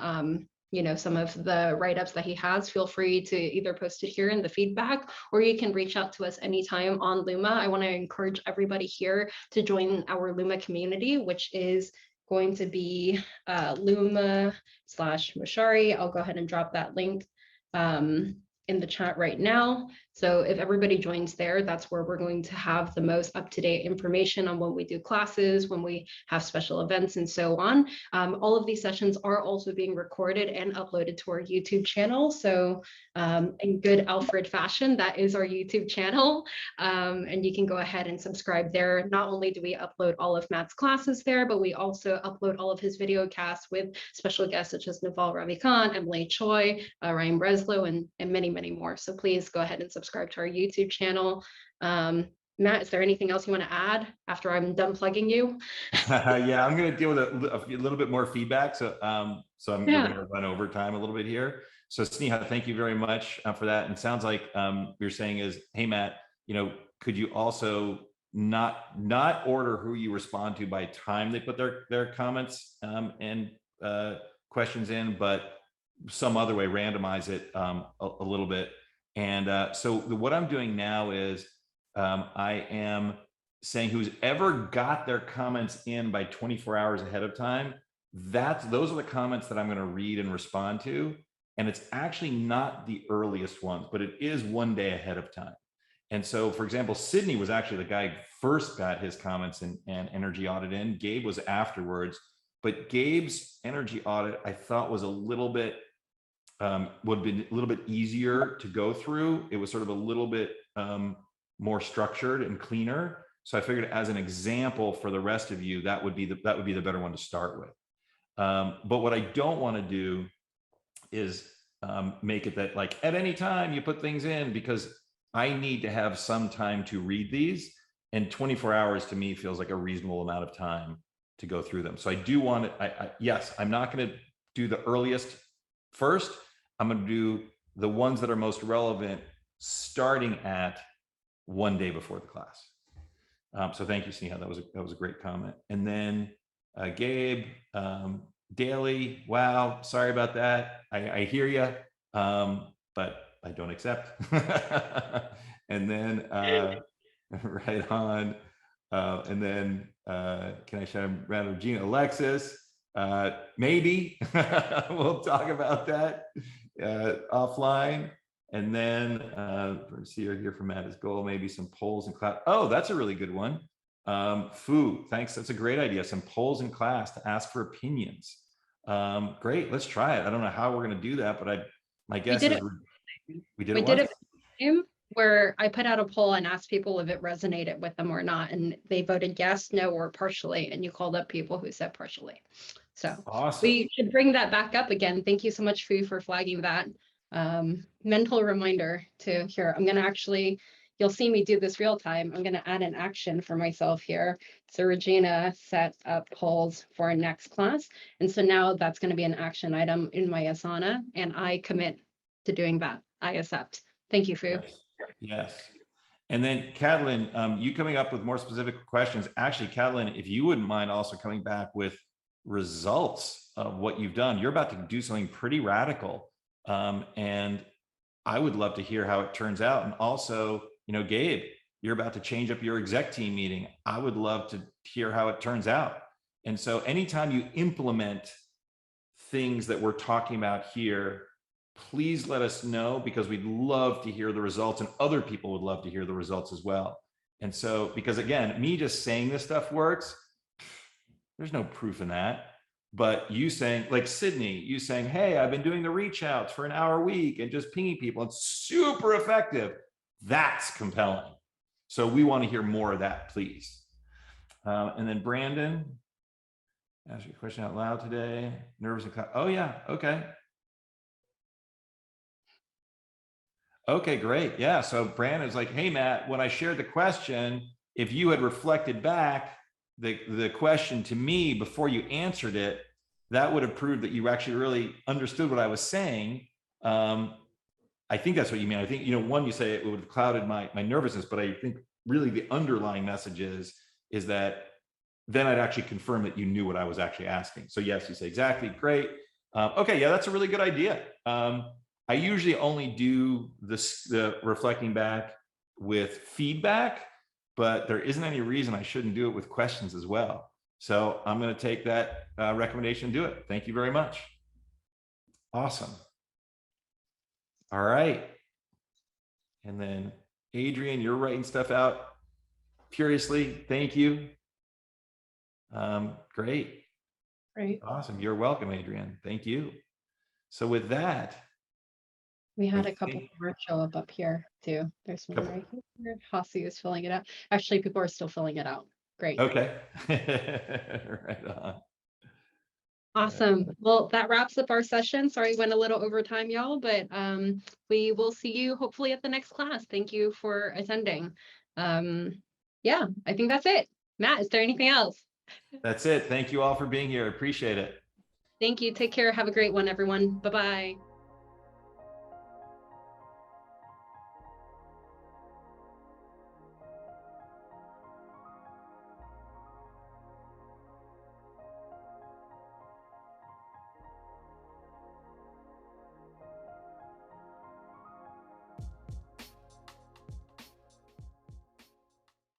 some of the write-ups that he has, feel free to either post it here in the feedback, or you can reach out to us anytime on Luma. I want to encourage everybody here to join our Luma community, which is going to be Luma/Mochary. I'll go ahead and drop that link. And in the chat right now. So if everybody joins there, that's where we're going to have the most up-to-date information on when we do classes, when we have special events, and so on. All of these sessions are also being recorded and uploaded to our YouTube channel. So in good Alfred fashion, that is our YouTube channel. And you can go ahead and subscribe there. Not only do we upload all of Matt's classes there, but we also upload all of his video casts with special guests such as Naval Ravikant, Emily Choi, Ryan Breslow, and many, many more. So please go ahead and subscribe to our YouTube channel. Matt, is there anything else you want to add after I'm done plugging you? Yeah, I'm going to deal with a little bit more feedback. So, we're going to run over time a little bit here. So Sneha, thank you very much for that. And it sounds like you're saying is, hey, Matt, could you also not order who you respond to by time they put their comments and questions in, but some other way, randomize it a little bit. And so what I'm doing now is I am saying who's ever got their comments in by 24 hours ahead of time, those are the comments that I'm going to read and respond to. And it's actually not the earliest ones, but it is one day ahead of time. And so, for example, Sydney was actually the guy who first got his comments and energy audit in. Gabe was afterwards, but Gabe's energy audit I thought was a little bit would have been a little bit easier to go through. It was sort of a little bit more structured and cleaner. So I figured as an example for the rest of you, that would be the better one to start with. But what I don't want to do is make it that like at any time you put things in, because I need to have some time to read these, and 24 hours to me feels like a reasonable amount of time to go through them. So I do want to, yes, I'm not going to do the earliest first. I'm going to do the ones that are most relevant starting at one day before the class. So thank you, Sneha. That was a great comment. And then Gabe, daily. Wow, sorry about that. I hear you, but I don't accept. And then right on. And then can I shout out round of Gina, Alexis? Maybe we'll talk about that offline. And then see here from Matt is goal, maybe some polls in class. Oh, that's a really good one. Fu, thanks. That's a great idea. Some polls in class to ask for opinions. Great, let's try it. I don't know how we're going to do that, but my guess is we did it where I put out a poll and asked people if it resonated with them or not, and they voted yes, no, or partially, and you called up people who said partially. So awesome. We should bring that back up again. Thank you so much, Fu, for flagging that. Mental reminder to here. I'm going to actually, you'll see me do this real time. I'm going to add an action for myself here. So Regina set up polls for our next class. And so now that's going to be an action item in my Asana, and I commit to doing that. I accept. Thank you, Fu. Yes. And then Catalin, you coming up with more specific questions. Actually, Catalin, if you wouldn't mind also coming back with results of what you've done, you're about to do something pretty radical. And I would love to hear how it turns out. And also, Gabe, you're about to change up your exec team meeting. I would love to hear how it turns out. And so anytime you implement things that we're talking about here, please let us know, because we'd love to hear the results, and other people would love to hear the results as well. And so, because again, me just saying this stuff works, there's no proof in that. But you saying, like Sydney, you saying, hey, I've been doing the reach outs for an hour a week and just pinging people, it's super effective. That's compelling. So we want to hear more of that, please. And then Brandon, ask your question out loud today. Nervous and oh yeah, okay. Okay, great. Yeah. So Brandon's like, hey, Matt, when I shared the question, if you had reflected back the question to me before you answered it, that would have proved that you actually really understood what I was saying. I think that's what you mean. I think, one, you say it would have clouded my nervousness, but I think really the underlying message is that then I'd actually confirm that you knew what I was actually asking. So yes, you say exactly, great. Okay, yeah, that's a really good idea. I usually only do the reflecting back with feedback, but there isn't any reason I shouldn't do it with questions as well. So I'm going to take that recommendation and do it. Thank you very much. Awesome. All right. And then Adrian, you're writing stuff out furiously. Thank you. Great. Great. Awesome. You're welcome, Adrian. Thank you. So with that, We had I a couple think- more show up here too. There's one Couple. right here. Hossie is filling it out. Actually, people are still filling it out. Great. okay. Right on. Awesome. Well, that wraps up our session. Sorry, went a little over time, y'all, but we will see you hopefully at the next class. Thank you for attending. Yeah, I think that's it. Matt, is there anything else? That's it. Thank you all for being here. I appreciate it. Thank you. Take care. Have a great one, everyone. Bye-bye.